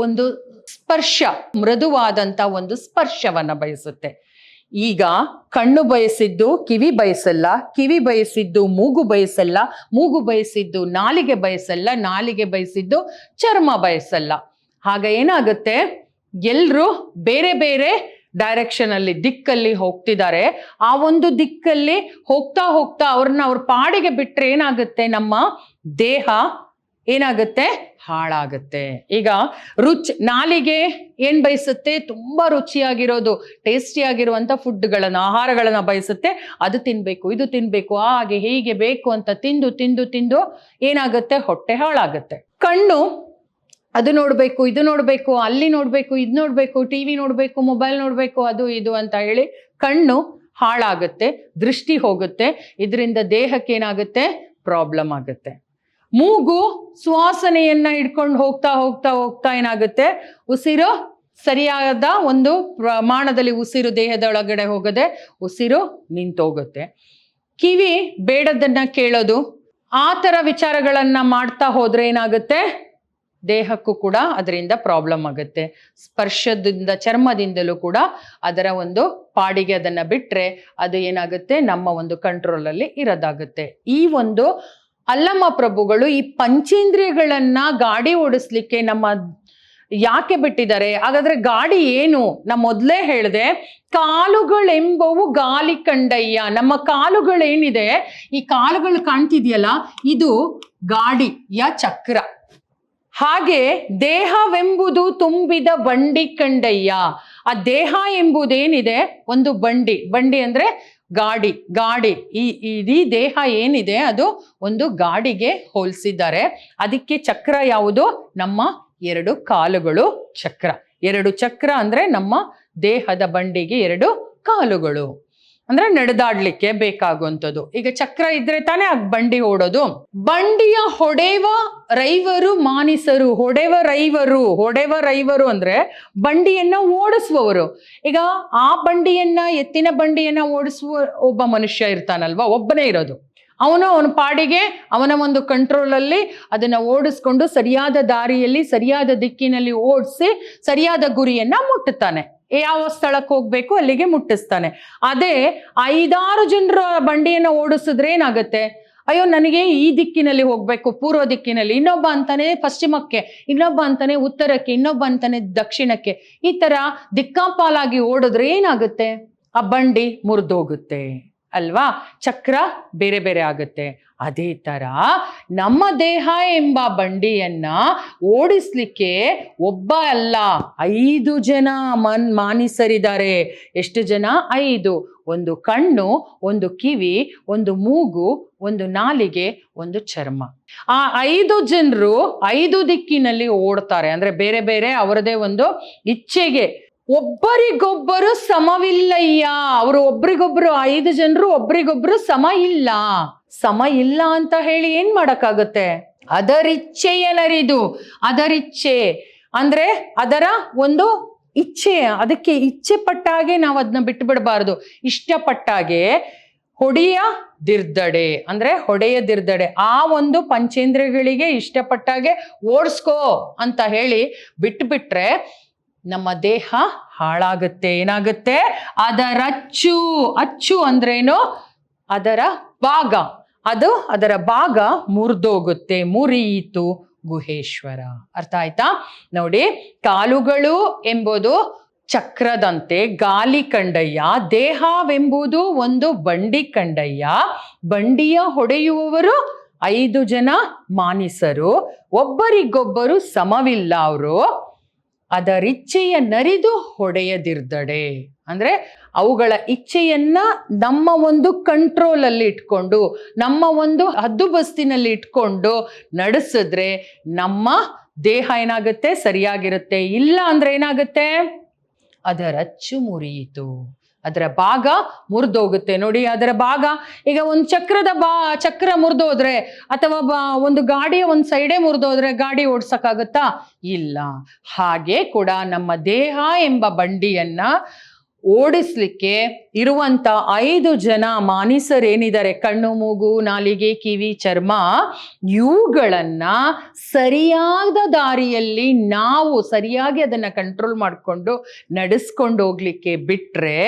ಒಂದು ಸ್ಪರ್ಶ, ಮೃದುವಾದಂತ ಒಂದು ಸ್ಪರ್ಶವನ್ನ ಬಯಸುತ್ತೆ. ಈಗ ಕಣ್ಣು ಬಯಸಿದ್ದು ಕಿವಿ ಬಯಸಲ್ಲ, ಕಿವಿ ಬಯಸಿದ್ದು ಮೂಗು ಬಯಸಲ್ಲ, ಮೂಗು ಬಯಸಿದ್ದು ನಾಲಿಗೆ ಬಯಸಲ್ಲ, ನಾಲಿಗೆ ಬಯಸಿದ್ದು ಚರ್ಮ ಬಯಸಲ್ಲ. ಆಗ ಏನಾಗುತ್ತೆ? ಎಲ್ರು ಬೇರೆ ಬೇರೆ ಡೈರೆಕ್ಷನ್ ಅಲ್ಲಿ, ದಿಕ್ಕಲ್ಲಿ ಹೋಗ್ತಿದ್ದಾರೆ. ಆ ಒಂದು ದಿಕ್ಕಲ್ಲಿ ಹೋಗ್ತಾ ಹೋಗ್ತಾ ಅವ್ರ ಪಾಡಿಗೆ ಬಿಟ್ರೆ ಏನಾಗುತ್ತೆ? ನಮ್ಮ ದೇಹ ಏನಾಗುತ್ತೆ? ಹಾಳಾಗುತ್ತೆ. ಈಗ ನಾಲಿಗೆ ಏನ್ ಬಯಸುತ್ತೆ? ತುಂಬಾ ರುಚಿಯಾಗಿರೋದು, ಟೇಸ್ಟಿಯಾಗಿರುವಂತ ಫುಡ್ಗಳನ್ನ, ಆಹಾರಗಳನ್ನ ಬಯಸುತ್ತೆ. ಅದು ತಿನ್ಬೇಕು, ಇದು ತಿನ್ಬೇಕು, ಹಾಗೆ ಹೀಗೆ ಬೇಕು ಅಂತ ತಿಂದು ತಿಂದು ತಿಂದು ಏನಾಗುತ್ತೆ? ಹೊಟ್ಟೆ ಹಾಳಾಗುತ್ತೆ. ಕಣ್ಣು ಅದು ನೋಡ್ಬೇಕು, ಇದು ನೋಡ್ಬೇಕು, ಅಲ್ಲಿ ನೋಡ್ಬೇಕು, ಇದು ನೋಡ್ಬೇಕು, ಟಿವಿ ನೋಡ್ಬೇಕು, ಮೊಬೈಲ್ ನೋಡ್ಬೇಕು, ಅದು ಇದು ಅಂತ ಹೇಳಿ ಕಣ್ಣು ಹಾಳಾಗುತ್ತೆ, ದೃಷ್ಟಿ ಹೋಗುತ್ತೆ. ಇದರಿಂದ ದೇಹಕ್ಕೆ ಏನಾಗುತ್ತೆ? ಪ್ರಾಬ್ಲಮ್ ಆಗುತ್ತೆ. ಮೂಗು ಸುವಾಸನೆಯನ್ನ ಹಿಡ್ಕೊಂಡು ಹೋಗ್ತಾ ಹೋಗ್ತಾ ಹೋಗ್ತಾ ಏನಾಗುತ್ತೆ? ಉಸಿರು ಸರಿಯಾದ ಒಂದು ಪ್ರಮಾಣದಲ್ಲಿ ಉಸಿರು ದೇಹದೊಳಗಡೆ ಹೋಗದೆ ಉಸಿರು ನಿಂತೋಗುತ್ತೆ. ಕಿವಿ ಬೇಡದನ್ನ ಕೇಳೋದು, ಆ ಥರ ವಿಚಾರಗಳನ್ನ ಮಾಡ್ತಾ ಹೋದ್ರೆ ಏನಾಗುತ್ತೆ? ದೇಹಕ್ಕೂ ಕೂಡ ಅದರಿಂದ ಪ್ರಾಬ್ಲಮ್ ಆಗುತ್ತೆ. ಸ್ಪರ್ಶದಿಂದ, ಚರ್ಮದಿಂದಲೂ ಕೂಡ ಅದರ ಒಂದು ಪಾಡಿಗೆ ಅದನ್ನ ಬಿಟ್ರೆ ಅದು ಏನಾಗುತ್ತೆ? ನಮ್ಮ ಒಂದು ಕಂಟ್ರೋಲಲ್ಲಿ ಇರೋದಾಗುತ್ತೆ. ಈ ಒಂದು ಅಲ್ಲಮ ಪ್ರಭುಗಳು ಈ ಪಂಚೇಂದ್ರಿಯಗಳನ್ನ ಗಾಡಿ ಓಡಿಸ್ಲಿಕ್ಕೆ ನಮ್ಮ ಯಾಕೆ ಬಿಟ್ಟಿದ್ದಾರೆ? ಹಾಗಾದ್ರೆ ಗಾಡಿ ಏನು? ನಾ ಮೊದಲೇ ಹೇಳಿದೆ, ಕಾಲುಗಳೆಂಬವು ಗಾಲಿ ಕಂಡಯ್ಯ. ನಮ್ಮ ಕಾಲುಗಳೇನಿದೆ, ಈ ಕಾಲುಗಳು ಕಾಣ್ತಿದೆಯಲ್ಲ, ಇದು ಗಾಡಿಯ ಚಕ್ರ. ಹಾಗೆ ದೇಹವೆಂಬುದು ತುಂಬಿದ ಬಂಡಿ ಕಂಡಯ್ಯ. ಆ ದೇಹ ಎಂಬುದೇನಿದೆ ಒಂದು ಬಂಡಿ. ಬಂಡಿ ಅಂದ್ರೆ ಗಾಡಿ. ಈ ದೇಹ ಏನಿದೆ ಅದು ಒಂದು ಗಾಡಿಗೆ ಹೋಲಿಸಿದ್ದಾರೆ. ಅದಕ್ಕೆ ಚಕ್ರ ಯಾವುದು? ನಮ್ಮ 2 ಕಾಲುಗಳು ಚಕ್ರ. 2 ಚಕ್ರ ಅಂದ್ರೆ ನಮ್ಮ ದೇಹದ ಬಂಡಿಗೆ 2 ಕಾಲುಗಳು. ಅಂದ್ರೆ ನಡೆದಾಡ್ಲಿಕ್ಕೆ ಬೇಕಾಗುವಂಥದ್ದು. ಈಗ ಚಕ್ರ ಇದ್ರೆ ತಾನೇ ಆ ಬಂಡಿ ಓಡೋದು. ಬಂಡಿಯ ಹೊಡೆವ ರೈವರು ಮಾನಿಸರು. ಹೊಡೆವ ರೈವರು ಅಂದ್ರೆ ಬಂಡಿಯನ್ನ ಓಡಿಸುವವರು. ಈಗ ಆ ಬಂಡಿಯನ್ನ, ಎತ್ತಿನ ಬಂಡಿಯನ್ನ ಓಡಿಸುವ ಒಬ್ಬ ಮನುಷ್ಯ ಇರ್ತಾನಲ್ವಾ, ಒಬ್ಬನೇ ಇರೋದು. ಅವನ ಪಾಡಿಗೆ ಅವನ ಒಂದು ಕಂಟ್ರೋಲಲ್ಲಿ ಅದನ್ನ ಓಡಿಸ್ಕೊಂಡು ಸರಿಯಾದ ದಾರಿಯಲ್ಲಿ, ಸರಿಯಾದ ದಿಕ್ಕಿನಲ್ಲಿ ಓಡಿಸಿ ಸರಿಯಾದ ಗುರಿಯನ್ನ ಮುಟ್ಟುತ್ತಾನೆ. ಯಾವ ಸ್ಥಳಕ್ಕೆ ಹೋಗ್ಬೇಕು ಅಲ್ಲಿಗೆ ಮುಟ್ಟಿಸ್ತಾನೆ. ಅದೇ 5-6 ಜನರ ಬಂಡಿಯನ್ನ ಓಡಿಸಿದ್ರೆ ಏನಾಗುತ್ತೆ? ಅಯ್ಯೋ, ನನಗೆ ಈ ದಿಕ್ಕಿನಲ್ಲಿ ಹೋಗ್ಬೇಕು, ಪೂರ್ವ ದಿಕ್ಕಿನಲ್ಲಿ, ಇನ್ನೊಬ್ಬ ಅಂತಾನೆ ಪಶ್ಚಿಮಕ್ಕೆ, ಇನ್ನೊಬ್ಬ ಅಂತಾನೆ ಉತ್ತರಕ್ಕೆ, ಇನ್ನೊಬ್ಬ ಅಂತಾನೆ ದಕ್ಷಿಣಕ್ಕೆ. ಈ ತರ ದಿಕ್ಕಾಪಾಲಾಗಿ ಓಡಿದ್ರೆ ಏನಾಗುತ್ತೆ? ಆ ಬಂಡಿ ಮುರಿದೋಗುತ್ತೆ ಅಲ್ವಾ? ಚಕ್ರ ಬೇರೆ ಬೇರೆ ಆಗುತ್ತೆ. ಅದೇ ತರ ನಮ್ಮ ದೇಹ ಎಂಬ ಬಂಡಿಯನ್ನ ಓಡಿಸ್ಲಿಕ್ಕೆ ಒಬ್ಬ ಅಲ್ಲ 5 ಜನ ಮಾನಿಸರಿದ್ದಾರೆ. ಎಷ್ಟು ಜನ? 5. ಒಂದು ಕಣ್ಣು, ಒಂದು ಕಿವಿ, ಒಂದು ಮೂಗು, ಒಂದು ನಾಲಿಗೆ, ಒಂದು ಚರ್ಮ. ಆ 5 ಜನರು 5 ದಿಕ್ಕಿನಲ್ಲಿ ಓಡ್ತಾರೆ. ಅಂದ್ರೆ ಬೇರೆ ಬೇರೆ ಅವರದೇ ಒಂದು ಇಚ್ಛೆಗೆ. ಒಬ್ಬರಿಗೊಬ್ಬರು ಸಮವಿಲ್ಲಯ್ಯ. ಅವರು ಒಬ್ರಿಗೊಬ್ರು 5 ಜನರು ಒಬ್ರಿಗೊಬ್ರು ಸಮ ಇಲ್ಲ ಅಂತ ಹೇಳಿ ಏನ್ ಮಾಡಕ್ಕಾಗುತ್ತೆ? ಅದರಿಚ್ಛೆಯನರಿದು. ಅದರಿಚ್ಛೆ ಅಂದ್ರೆ ಅದರ ಒಂದು ಇಚ್ಛೆ, ಅದಕ್ಕೆ ಇಚ್ಛೆ ಪಟ್ಟಾಗೆ ನಾವು ಅದನ್ನ ಬಿಟ್ಟು ಬಿಡಬಾರ್ದು. ಇಷ್ಟಪಟ್ಟಾಗೆ ಹೊಡೆಯದಿರ್ದಡೆ ಅಂದ್ರೆ ಹೊಡೆಯದಿರ್ದಡೆ, ಆ ಒಂದು ಪಂಚೇಂದ್ರಿಯಗಳಿಗೆ ಇಷ್ಟಪಟ್ಟಾಗೆ ಓಡಿಸ್ಕೋ ಅಂತ ಹೇಳಿ ಬಿಟ್ಬಿಟ್ರೆ ನಮ್ಮ ದೇಹ ಹಾಳಾಗುತ್ತೆ. ಏನಾಗುತ್ತೆ? ಅಚ್ಚು ಅಂದ್ರೇನು? ಅದರ ಭಾಗ. ಅದರ ಭಾಗ ಮುರಿದೋಗುತ್ತೆ. ಮುರಿಯಿತು ಗುಹೇಶ್ವರ. ಅರ್ಥ ಆಯ್ತಾ? ನೋಡಿ, ಕಾಲುಗಳು ಎಂಬುದು ಚಕ್ರದಂತೆ ಗಾಲಿ ಕಂಡಯ್ಯ, ದೇಹವೆಂಬುದು ಒಂದು ಬಂಡಿ ಕಂಡಯ್ಯ. ಬಂಡಿಯ ಹೊಡೆಯುವವರು 5 ಜನ ಮಾನಿಸರು, ಒಬ್ಬರಿಗೊಬ್ಬರು ಸಮವಿಲ್ಲ ಅವರು. ಅದರಿಚ್ಛೆಯ ನರಿದು ಹೊಡೆಯದಿರ್ದಡೆ ಅಂದ್ರೆ ಅವುಗಳ ಇಚ್ಛೆಯನ್ನ ನಮ್ಮ ಒಂದು ಕಂಟ್ರೋಲ್ ಅಲ್ಲಿ ಇಟ್ಕೊಂಡು, ನಮ್ಮ ಒಂದು ಹದ್ದುಬಸ್ತಿನಲ್ಲಿ ಇಟ್ಕೊಂಡು ನಡೆಸಿದ್ರೆ ನಮ್ಮ ದೇಹ ಏನಾಗುತ್ತೆ? ಸರಿಯಾಗಿರುತ್ತೆ. ಇಲ್ಲ ಅಂದ್ರೆ ಏನಾಗುತ್ತೆ? ಅದರಚ್ಚು ಮುರಿಯಿತು, ಅದರ ಭಾಗ ಮುರಿದೋಗುತ್ತೆ. ನೋಡಿ, ಅದರ ಭಾಗ ಈಗ ಒಂದು ಚಕ್ರ ಮುರಿದೋದ್ರೆ ಅಥವಾ ಒಂದು ಗಾಡಿಯ ಒಂದು ಸೈಡೇ ಮುರಿದೋದ್ರೆ ಗಾಡಿ ಓಡ್ಸಕ್ಕಾಗತ್ತಾ? ಇಲ್ಲ. ಹಾಗೆ ಕೂಡ ನಮ್ಮ ದೇಹ ಎಂಬ ಬಂಡಿಯನ್ನ ಓಡಿಸ್ಲಿಕ್ಕೆ ಇರುವಂತ 5 ಜನ ಮಾನಿಸರೇನಿದ್ದಾರೆ, ಕಣ್ಣು, ಮೂಗು, ನಾಲಿಗೆ, ಕಿವಿ, ಚರ್ಮ, ಇವುಗಳನ್ನ ಸರಿಯಾದ ದಾರಿಯಲ್ಲಿ ನಾವು ಸರಿಯಾಗಿ ಅದನ್ನ ಕಂಟ್ರೋಲ್ ಮಾಡಿಕೊಂಡು ನಡೆಸ್ಕೊಂಡು ಹೋಗ್ಲಿಕ್ಕೆ ಬಿಟ್ರೆ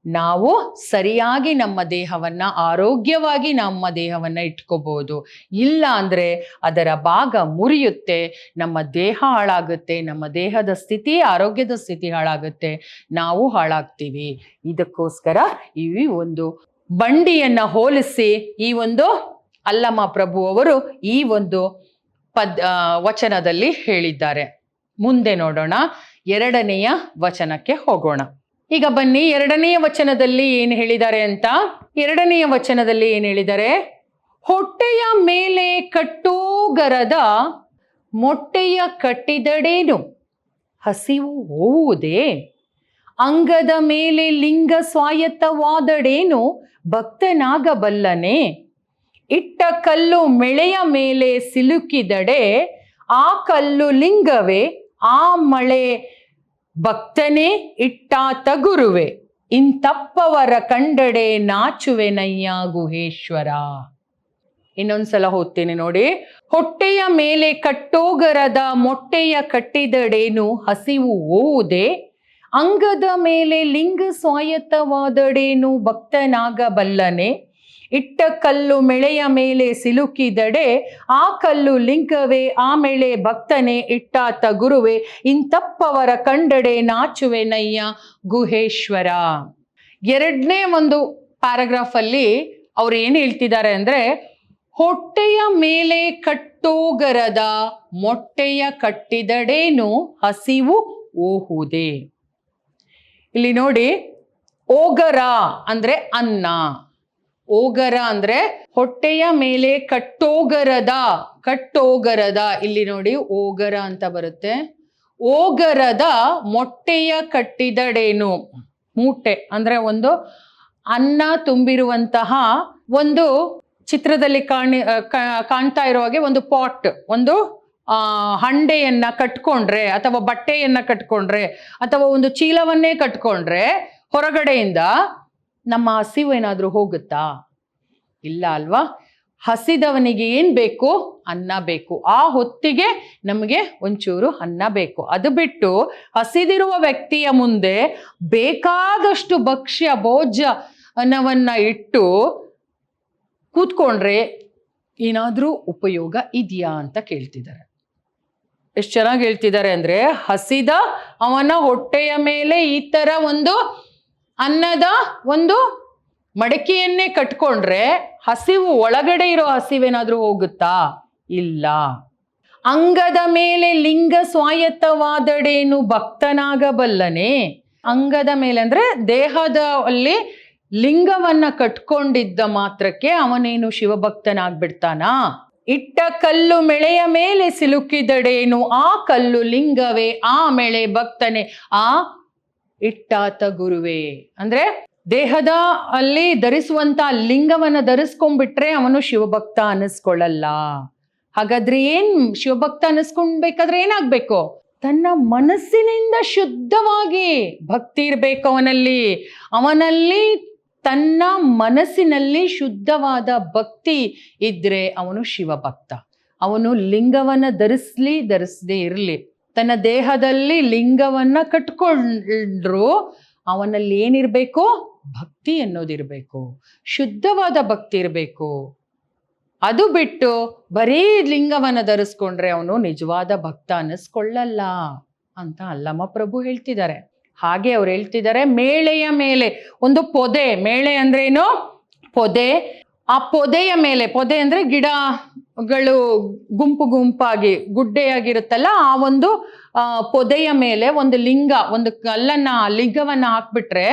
ನಾವು ಸರಿಯಾಗಿ ನಮ್ಮ ದೇಹವನ್ನ ಆರೋಗ್ಯವಾಗಿ ನಮ್ಮ ದೇಹವನ್ನ ಇಟ್ಕೋಬಹುದು. ಇಲ್ಲ ಅಂದ್ರೆ ಅದರ ಭಾಗ ಮುರಿಯುತ್ತೆ, ನಮ್ಮ ದೇಹ ಹಾಳಾಗುತ್ತೆ, ನಮ್ಮ ದೇಹದ ಸ್ಥಿತಿ, ಆರೋಗ್ಯದ ಸ್ಥಿತಿ ಹಾಳಾಗುತ್ತೆ, ನಾವು ಹಾಳಾಗ್ತೀವಿ. ಇದಕ್ಕೋಸ್ಕರ ಈ ಒಂದು ಬಂಡಿಯನ್ನ ಹೋಲಿಸಿ ಈ ಒಂದು ಅಲ್ಲಮ ಪ್ರಭು ಅವರು ಈ ಒಂದು ವಚನದಲ್ಲಿ ಹೇಳಿದ್ದಾರೆ. ಮುಂದೆ ನೋಡೋಣ, 2ನೆಯ ವಚನಕ್ಕೆ ಹೋಗೋಣ. ಈಗ ಬನ್ನಿ, 2ನೆಯ ವಚನದಲ್ಲಿ ಏನು ಹೇಳಿದ್ದಾರೆ ಅಂತ. 2ನೆಯ ವಚನದಲ್ಲಿ ಏನು ಹೇಳಿದ್ದಾರೆ? ಹೊಟ್ಟೆಯ ಮೇಲೆ ಕಟ್ಟೋಗರದ ಮೊಟ್ಟೆಯ ಕಟ್ಟಿದಡೇನು ಹಸಿವು ಹೋವುದೇ, ಅಂಗದ ಮೇಲೆ ಲಿಂಗ ಸ್ವಾಯತ್ತವಾದಡೇನು ಭಕ್ತನಾಗಬಲ್ಲನೆ, ಇಟ್ಟ ಕಲ್ಲು ಮೆಳೆಯ ಮೇಲೆ ಸಿಲುಕಿದಡೆ ಆ ಕಲ್ಲು ಲಿಂಗವೇ, ಆ ಮಳೆ ಭಕ್ತನೇ ಇಟ್ಟಾತ ಗುರುವೆ, ಇಂತಪ್ಪವರ ಕಂಡಡೆ ನಾಚುವೆನಯ್ಯ ಗುಹೇಶ್ವರ. ಇನ್ನೊಂದ್ಸಲ ಓದ್ತೀನಿ ನೋಡಿ. ಹೊಟ್ಟೆಯ ಮೇಲೆ ಕಟ್ಟೋಗರದ ಮೊಟ್ಟೆಯ ಕಟ್ಟಿದಡೇನು ಹಸಿವು ಹೋವುದೇ, ಅಂಗದ ಮೇಲೆ ಲಿಂಗ ಸ್ವಾಯತ್ತವಾದಡೇನು ಭಕ್ತನಾಗಬಲ್ಲನೆ, ಇಟ್ಟ ಕಲ್ಲು ಮೆಳೆಯ ಮೇಲೆ ಸಿಲುಕಿದಡೆ ಆ ಕಲ್ಲು ಲಿಂಗವೇ, ಆ ಮೆಳೆ ಭಕ್ತನೇ ಇಟ್ಟಾತ ಗುರುವೆ, ಇಂತಪ್ಪವರ ಕಂಡಡೆ ನಾಚುವೆನಯ್ಯ ಗುಹೇಶ್ವರ. 2ನೇ ಒಂದು ಪ್ಯಾರಾಗ್ರಾಫ್ ಅಲ್ಲಿ ಅವ್ರು ಏನು ಹೇಳ್ತಿದ್ದಾರೆ ಅಂದ್ರೆ, ಹೊಟ್ಟೆಯ ಮೇಲೆ ಕಟ್ಟೋಗರದ ಮೊಟ್ಟೆಯ ಕಟ್ಟಿದಡೇನು ಹಸಿವು ಓಹುದೇ. ಇಲ್ಲಿ ನೋಡಿ, ಓಗರ ಅಂದ್ರೆ ಅನ್ನ, ಓಗರ ಅಂದ್ರೆ ಹೊಟ್ಟೆಯ ಮೇಲೆ ಕಟ್ಟೋಗರದ, ಇಲ್ಲಿ ನೋಡಿ ಓಗರ ಅಂತ ಬರುತ್ತೆ. ಓಗರದ ಮೊಟ್ಟೆಯ ಕಟ್ಟಿದಡೇನು, ಮೂಟೆ ಅಂದ್ರೆ ಒಂದು ಅನ್ನ ತುಂಬಿರುವಂತಹ ಒಂದು ಚಿತ್ರದಲ್ಲಿ ಕಾಣ್ತಾ ಇರೋ ಹಾಗೆ ಒಂದು ಪಾಟ್, ಒಂದು ಹಂಡೆಯನ್ನ ಕಟ್ಕೊಂಡ್ರೆ ಅಥವಾ ಬಟ್ಟೆಯನ್ನ ಕಟ್ಕೊಂಡ್ರೆ ಅಥವಾ ಒಂದು ಚೀಲವನ್ನೇ ಕಟ್ಕೊಂಡ್ರೆ ಹೊರಗಡೆಯಿಂದ ನಮ್ಮ ಹಸಿವು ಏನಾದ್ರೂ ಹೋಗುತ್ತಾ? ಇಲ್ಲ ಅಲ್ವಾ? ಹಸಿದವನಿಗೆ ಏನ್ ಬೇಕು? ಅನ್ನ ಬೇಕು. ಆ ಹೊತ್ತಿಗೆ ನಮಗೆ ಒಂಚೂರು ಅನ್ನ ಬೇಕು. ಅದು ಬಿಟ್ಟು ಹಸಿದಿರುವ ವ್ಯಕ್ತಿಯ ಮುಂದೆ ಬೇಕಾದಷ್ಟು ಭಕ್ಷ್ಯ ಭೋಜ್ಯವನ್ನ ಇಟ್ಟು ಕೂತ್ಕೊಂಡ್ರೆ ಏನಾದ್ರೂ ಉಪಯೋಗ ಇದೆಯಾ ಅಂತ ಕೇಳ್ತಿದ್ದಾರೆ. ಎಷ್ಟು ಚೆನ್ನಾಗಿ ಹೇಳ್ತಿದ್ದಾರೆ ಅಂದ್ರೆ, ಹಸಿದ ಅವನ ಹೊಟ್ಟೆಯ ಮೇಲೆ ಈ ತರ ಒಂದು ಅನ್ನದ ಒಂದು ಮಡಕೆಯನ್ನೇ ಕಟ್ಕೊಂಡ್ರೆ ಹಸಿವು, ಒಳಗಡೆ ಇರೋ ಹಸಿವೇನಾದ್ರೂ ಹೋಗುತ್ತಾ? ಇಲ್ಲ. ಅಂಗದ ಮೇಲೆ ಲಿಂಗ ಸ್ವಾಯತ್ತವಾದಡೇನು ಭಕ್ತನಾಗಬಲ್ಲನೆ. ಅಂಗದ ಮೇಲೆ ಅಂದ್ರೆ ದೇಹದ ಅಲ್ಲಿ ಲಿಂಗವನ್ನ ಕಟ್ಕೊಂಡಿದ್ದ ಮಾತ್ರಕ್ಕೆ ಅವನೇನು ಶಿವಭಕ್ತನಾಗ್ಬಿಡ್ತಾನಾ? ಇಟ್ಟ ಕಲ್ಲು ಮೆಳೆಯ ಮೇಲೆ ಸಿಲುಕಿದಡೇನು ಆ ಕಲ್ಲು ಲಿಂಗವೇ ಆ ಮೆಳೆ ಭಕ್ತನೇ ಆ ಇಟ್ಟಾತ ಗುರುವೇ. ಅಂದ್ರೆ ದೇಹದ ಅಲ್ಲಿ ಧರಿಸುವಂತ ಲಿಂಗವನ್ನ ಧರಿಸ್ಕೊಂಡ್ಬಿಟ್ರೆ ಅವನು ಶಿವಭಕ್ತ ಅನ್ನಿಸ್ಕೊಳ್ಳಲ್ಲ. ಹಾಗಾದ್ರೆ ಏನ್ ಶಿವಭಕ್ತ ಅನ್ನಿಸ್ಕೊಂಡ್ಬೇಕಾದ್ರೆ ಏನಾಗ್ಬೇಕು? ತನ್ನ ಮನಸ್ಸಿನಿಂದ ಶುದ್ಧವಾಗಿ ಭಕ್ತಿ ಇರ್ಬೇಕು ಅವನಲ್ಲಿ ತನ್ನ ಮನಸ್ಸಿನಲ್ಲಿ ಶುದ್ಧವಾದ ಭಕ್ತಿ ಇದ್ರೆ ಅವನು ಶಿವಭಕ್ತ. ಅವನು ಲಿಂಗವನ್ನ ಧರಿಸದೇ ಇರಲಿ, ತನ್ನ ದೇಹದಲ್ಲಿ ಲಿಂಗವನ್ನ ಕಟ್ಕೊಂಡ್ರು ಅವನಲ್ಲಿ ಏನಿರ್ಬೇಕು? ಭಕ್ತಿ ಅನ್ನೋದಿರ್ಬೇಕು, ಶುದ್ಧವಾದ ಭಕ್ತಿ ಇರಬೇಕು. ಅದು ಬಿಟ್ಟು ಬರೀ ಲಿಂಗವನ್ನ ಧರಿಸ್ಕೊಂಡ್ರೆ ಅವನು ನಿಜವಾದ ಭಕ್ತ ಅನ್ನಿಸ್ಕೊಳ್ಳಲ್ಲ ಅಂತ ಅಲ್ಲಮ ಪ್ರಭು ಹೇಳ್ತಿದ್ದಾರೆ. ಹಾಗೆ ಅವ್ರು ಹೇಳ್ತಿದ್ದಾರೆ, ಮೇಳೆಯ ಮೇಲೆ ಒಂದು ಪೊದೆ, ಮೇಳೆ ಅಂದ್ರೆ ಏನು? ಪೊದೆ. ಆ ಪೊದೆಯ ಮೇಲೆ, ಪೊದೆ ಅಂದ್ರೆ ಗಿಡಗಳು ಗುಂಪು ಗುಂಪಾಗಿ ಗುಡ್ಡೆಯಾಗಿರುತ್ತಲ್ಲ, ಆ ಒಂದು ಪೊದೆಯ ಮೇಲೆ ಒಂದು ಲಿಂಗ, ಒಂದು ಲಿಂಗವನ್ನ ಹಾಕ್ಬಿಟ್ರೆ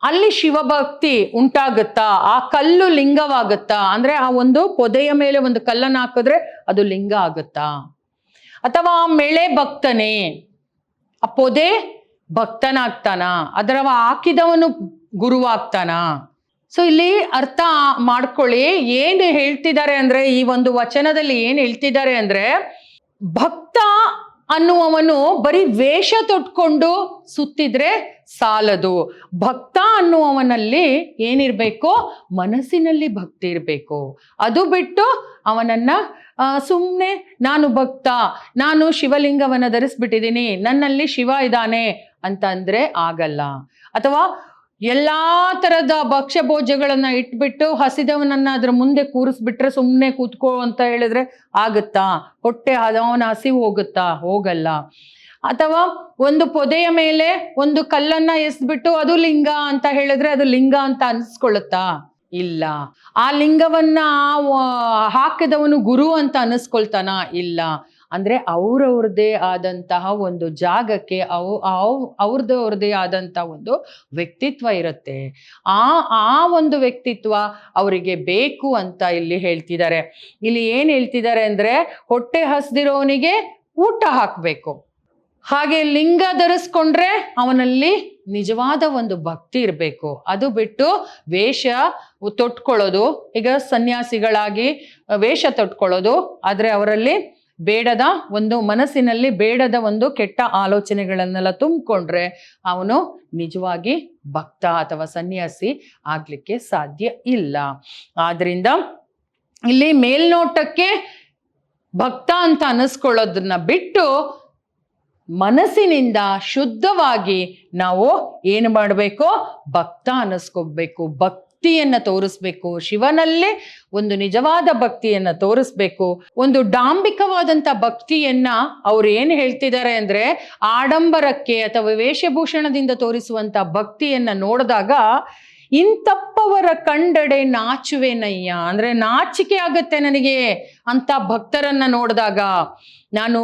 ಅಲ್ಲಿ ಶಿವಭಕ್ತಿ ಉಂಟಾಗುತ್ತಾ? ಆ ಕಲ್ಲು ಲಿಂಗವಾಗುತ್ತಾ? ಅಂದ್ರೆ ಆ ಒಂದು ಪೊದೆಯ ಮೇಲೆ ಒಂದು ಕಲ್ಲನ್ನು ಹಾಕಿದ್ರೆ ಅದು ಲಿಂಗ ಆಗುತ್ತಾ? ಅಥವಾ ಆ ಮೆಳೆ ಭಕ್ತನೇ, ಆ ಪೊದೆ ಭಕ್ತನಾಗ್ತಾನ? ಅದರ ಹಾಕಿದವನು ಗುರುವಾಗ್ತಾನ? ಸೊ ಇಲ್ಲಿ ಅರ್ಥ ಮಾಡ್ಕೊಳ್ಳಿ, ಏನ್ ಹೇಳ್ತಿದ್ದಾರೆ ಅಂದ್ರೆ, ಈ ಒಂದು ವಚನದಲ್ಲಿ ಏನ್ ಹೇಳ್ತಿದ್ದಾರೆ ಅಂದ್ರೆ, ಭಕ್ತ ಅನ್ನುವವನು ಬರೀ ವೇಷ ತೊಟ್ಕೊಂಡು ಸುತ್ತಿದ್ರೆ ಸಾಲದು. ಭಕ್ತ ಅನ್ನುವವನಲ್ಲಿ ಏನಿರ್ಬೇಕು? ಮನಸ್ಸಿನಲ್ಲಿ ಭಕ್ತಿ ಇರಬೇಕು. ಅದು ಬಿಟ್ಟು ಅವನನ್ನ ಸುಮ್ಮನೆ ನಾನು ಭಕ್ತ, ನಾನು ಶಿವಲಿಂಗವನ್ನ ಧರಿಸ್ಬಿಟ್ಟಿದ್ದೀನಿ, ನನ್ನಲ್ಲಿ ಶಿವ ಇದ್ದಾನೆ ಅಂತ ಅಂದ್ರೆ ಆಗಲ್ಲ. ಅಥವಾ ಎಲ್ಲಾ ತರದ ಭಕ್ಷ್ಯ ಭೋಜ್ಯಗಳನ್ನ ಇಟ್ಬಿಟ್ಟು ಹಸಿದವನನ್ನ ಅದ್ರ ಮುಂದೆ ಕೂರಿಸ್ಬಿಟ್ರೆ ಸುಮ್ಮನೆ ಕೂತ್ಕೋ ಅಂತ ಹೇಳಿದ್ರೆ ಆಗುತ್ತಾ? ಹೊಟ್ಟೆ ಅವನ ಹಸಿವು ಹೋಗುತ್ತಾ? ಹೋಗಲ್ಲ. ಅಥವಾ ಒಂದು ಪೊದೆಯ ಮೇಲೆ ಒಂದು ಕಲ್ಲನ್ನ ಎಸ್ಬಿಟ್ಟು ಅದು ಲಿಂಗ ಅಂತ ಹೇಳಿದ್ರೆ ಅದು ಲಿಂಗ ಅಂತ ಅನ್ಸ್ಕೊಳ್ಳುತ್ತಾ? ಇಲ್ಲ. ಆ ಲಿಂಗವನ್ನ ಹಾಕಿದವನು ಗುರು ಅಂತ ಅನ್ನಿಸ್ಕೊಳ್ತಾನ? ಇಲ್ಲ. ಅಂದ್ರೆ ಅವ್ರವ್ರದೇ ಆದಂತಹ ಒಂದು ಜಾಗಕ್ಕೆ ಅವ್ರದೇ ಆದಂತಹ ಒಂದು ವ್ಯಕ್ತಿತ್ವ ಇರುತ್ತೆ. ಆ ಒಂದು ವ್ಯಕ್ತಿತ್ವ ಅವರಿಗೆ ಬೇಕು ಅಂತ ಇಲ್ಲಿ ಹೇಳ್ತಿದ್ದಾರೆ. ಇಲ್ಲಿ ಏನ್ ಹೇಳ್ತಿದ್ದಾರೆ ಅಂದ್ರೆ, ಹೊಟ್ಟೆ ಹಸ್ದಿರೋನಿಗೆ ಊಟ ಹಾಕ್ಬೇಕು. ಹಾಗೆ ಲಿಂಗ ಧರಿಸ್ಕೊಂಡ್ರೆ ಅವನಲ್ಲಿ ನಿಜವಾದ ಒಂದು ಭಕ್ತಿ ಇರಬೇಕು. ಅದು ಬಿಟ್ಟು ವೇಷ ತೊಟ್ಕೊಳ್ಳೋದು, ಈಗ ಸನ್ಯಾಸಿಗಳಾಗಿ ವೇಷ ತೊಟ್ಕೊಳ್ಳೋದು, ಆದ್ರೆ ಅವರಲ್ಲಿ ಬೇಡದ ಒಂದು ಮನಸ್ಸಿನಲ್ಲಿ ಬೇಡದ ಒಂದು ಕೆಟ್ಟ ಆಲೋಚನೆಗಳನ್ನೆಲ್ಲ ತುಂಬಿಕೊಂಡ್ರೆ ಅವನು ನಿಜವಾಗಿ ಭಕ್ತ ಅಥವಾ ಸನ್ಯಾಸಿ ಆಗ್ಲಿಕ್ಕೆ ಸಾಧ್ಯ ಇಲ್ಲ. ಆದ್ರಿಂದ ಇಲ್ಲಿ ಮೇಲ್ನೋಟಕ್ಕೆ ಭಕ್ತ ಅಂತ ಅನ್ನಿಸ್ಕೊಳ್ಳೋದನ್ನ ಬಿಟ್ಟು ಮನಸ್ಸಿನಿಂದ ಶುದ್ಧವಾಗಿ ನಾವು ಏನು ಮಾಡಬೇಕು? ಭಕ್ತ ಅನ್ನಿಸ್ಕೋಬೇಕು, ಭಕ್ತಿಯನ್ನ ತೋರಿಸ್ಬೇಕು, ಶಿವನಲ್ಲೇ ಒಂದು ನಿಜವಾದ ಭಕ್ತಿಯನ್ನ ತೋರಿಸ್ಬೇಕು. ಒಂದು ಡಾಂಬಿಕವಾದಂತ ಭಕ್ತಿಯನ್ನ ಅವ್ರು ಏನು ಹೇಳ್ತಿದ್ದಾರೆ ಅಂದ್ರೆ, ಆಡಂಬರಕ್ಕೆ ಅಥವಾ ವೇಷಭೂಷಣದಿಂದ ತೋರಿಸುವಂತ ಭಕ್ತಿಯನ್ನ ನೋಡಿದಾಗ ಇಂತಪ್ಪವರ ಕಂಡಡೆ ನಾಚುವೆನಯ್ಯ, ಅಂದ್ರೆ ನಾಚಿಕೆ ಆಗತ್ತೆ ನನಗೆ ಅಂತ ಭಕ್ತರನ್ನ ನೋಡಿದಾಗ. ನಾನು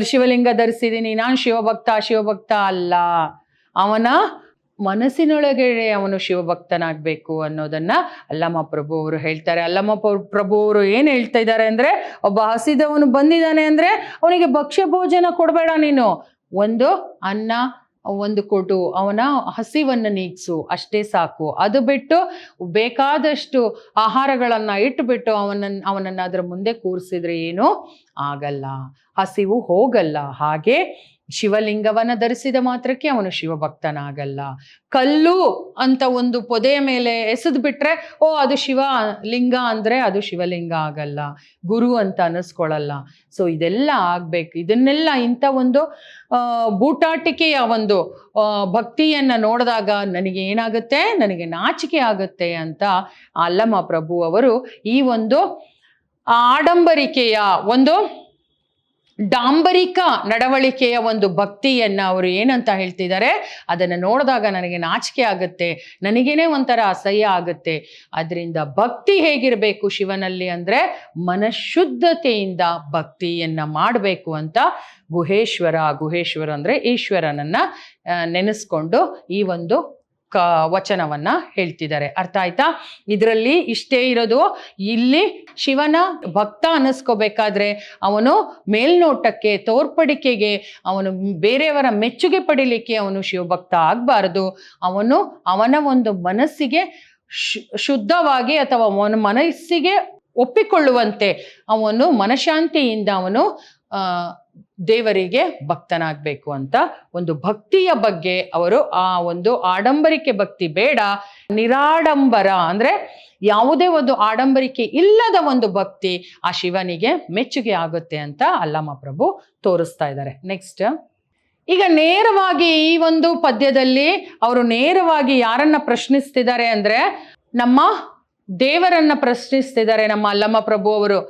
ಶಿವಲಿಂಗ ಧರಿಸಿದ್ದೀನಿ, ನಾನು ಶಿವಭಕ್ತ ಅಲ್ಲ. ಅವನ ಮನಸ್ಸಿನೊಳಗೆ ಅವನು ಶಿವಭಕ್ತನಾಗ್ಬೇಕು ಅನ್ನೋದನ್ನ ಅಲ್ಲಮ ಪ್ರಭು ಅವರು ಹೇಳ್ತಾರೆ. ಅಲ್ಲಮ ಪ್ರಭು ಅವರು ಏನ್ ಹೇಳ್ತಾ ಇದ್ದಾರೆ ಅಂದ್ರೆ, ಒಬ್ಬ ಹಸಿದವನು ಬಂದಿದ್ದಾನೆ ಅಂದ್ರೆ ಅವನಿಗೆ ಭಕ್ಷ್ಯ ಭೋಜನ ಕೊಡಬೇಡ, ನೀನು ಒಂದು ಅನ್ನ ಒಂದು ಕೊಟ್ಟು ಅವನ ಹಸಿವನ್ನು ನೀಗಿಸು, ಅಷ್ಟೇ ಸಾಕು. ಅದು ಬಿಟ್ಟು ಬೇಕಾದಷ್ಟು ಆಹಾರಗಳನ್ನ ಇಟ್ಬಿಟ್ಟು ಅವನನ್ನ ಅದರ ಮುಂದೆ ಕೂರಿಸಿದ್ರೆ ಏನು ಆಗಲ್ಲ, ಹಸಿವು ಹೋಗಲ್ಲ. ಹಾಗೆ ಶಿವಲಿಂಗವನ್ನ ಧರಿಸಿದ ಮಾತ್ರಕ್ಕೆ ಅವನು ಶಿವಭಕ್ತನಾಗಲ್ಲ. ಕಲ್ಲು ಅಂತ ಒಂದು ಪೊದೆಯ ಮೇಲೆ ಎಸೆದು ಬಿಟ್ರೆ ಅದು ಶಿವ ಲಿಂಗ ಅಂದ್ರೆ ಅದು ಶಿವಲಿಂಗ ಆಗಲ್ಲ, ಗುರು ಅಂತ ಅನ್ನಿಸ್ಕೊಳ್ಳಲ್ಲ. ಸೊ ಇದೆಲ್ಲ ಆಗ್ಬೇಕು. ಇದನ್ನೆಲ್ಲ ಇಂಥ ಒಂದು ಬೂಟಾಟಿಕೆಯ ಒಂದು ಭಕ್ತಿಯನ್ನ ನೋಡಿದಾಗ ನನಗೆ ಏನಾಗುತ್ತೆ? ನನಗೆ ನಾಚಿಕೆ ಆಗುತ್ತೆ ಅಂತ ಅಲ್ಲಮ ಪ್ರಭು ಅವರು ಈ ಒಂದು ಆಡಂಬರಿಕೆಯ ಒಂದು ಡಾಂಬರಿಕ ನಡವಳಿಕೆಯ ಒಂದು ಭಕ್ತಿಯನ್ನ ಅವರು ಏನಂತ ಹೇಳ್ತಿದ್ದಾರೆ, ಅದನ್ನು ನೋಡಿದಾಗ ನನಗೆ ನಾಚಿಕೆ ಆಗುತ್ತೆ, ನನಗೇನೆ ಒಂಥರ ಅಸಹ್ಯ ಆಗುತ್ತೆ. ಅದರಿಂದ ಭಕ್ತಿ ಹೇಗಿರಬೇಕು ಶಿವನಲ್ಲಿ ಅಂದ್ರೆ ಮನಶುದ್ಧತೆಯಿಂದ ಭಕ್ತಿಯನ್ನ ಮಾಡಬೇಕು ಅಂತ ಗುಹೇಶ್ವರ ಅಂದ್ರೆ ಈಶ್ವರನನ್ನ ನೆನೆಸ್ಕೊಂಡು ಈ ಒಂದು ವಚನವನ್ನ ಹೇಳ್ತಿದ್ದಾರೆ. ಅರ್ಥ ಆಯ್ತಾ? ಇದರಲ್ಲಿ ಇಷ್ಟೇ ಇರೋದು. ಇಲ್ಲಿ ಶಿವನ ಭಕ್ತ ಅನ್ನಿಸ್ಕೋಬೇಕಾದ್ರೆ ಅವನು ಮೇಲ್ನೋಟಕ್ಕೆ, ತೋರ್ಪಡಿಕೆಗೆ, ಅವನು ಬೇರೆಯವರ ಮೆಚ್ಚುಗೆ ಪಡಿಲಿಕ್ಕೆ ಅವನು ಶಿವಭಕ್ತ ಆಗಬಾರದು. ಅವನ ಒಂದು ಮನಸ್ಸಿಗೆ ಶುದ್ಧವಾಗಿ ಅಥವಾ ಅವನ ಮನಸ್ಸಿಗೆ ಒಪ್ಪಿಕೊಳ್ಳುವಂತೆ ಅವನು ಮನಶಾಂತಿಯಿಂದ ಅವನು ದೇವರಿಗೆ ಭಕ್ತನಾಗಬೇಕು ಅಂತ ಒಂದು ಭಕ್ತಿಯ ಬಗ್ಗೆ ಅವರು ಆ ಒಂದು ಆಡಂಬರಿಕೆ ಭಕ್ತಿ ಬೇಡ, ನಿರಾಡಂಬರ ಅಂದ್ರೆ ಯಾವುದೇ ಒಂದು ಆಡಂಬರಿಕೆ ಇಲ್ಲದ ಒಂದು ಭಕ್ತಿ ಆ ಶಿವನಿಗೆ ಮೆಚ್ಚುಗೆ ಆಗುತ್ತೆ ಅಂತ ಅಲ್ಲಮ ಪ್ರಭು ತೋರಿಸ್ತಾ ಇದ್ದಾರೆ. ನೆಕ್ಸ್ಟ್, ಈಗ ನೇರವಾಗಿ ಈ ಒಂದು ಪದ್ಯದಲ್ಲಿ ಅವರು ನೇರವಾಗಿ ಯಾರನ್ನ ಪ್ರಶ್ನಿಸ್ತಿದ್ದಾರೆ ಅಂದ್ರೆ ನಮ್ಮ ದೇವರನ್ನ ಪ್ರಶ್ನಿಸ್ತಿದ್ದಾರೆ ನಮ್ಮ ಅಲ್ಲಮ ಪ್ರಭು ಅವರು.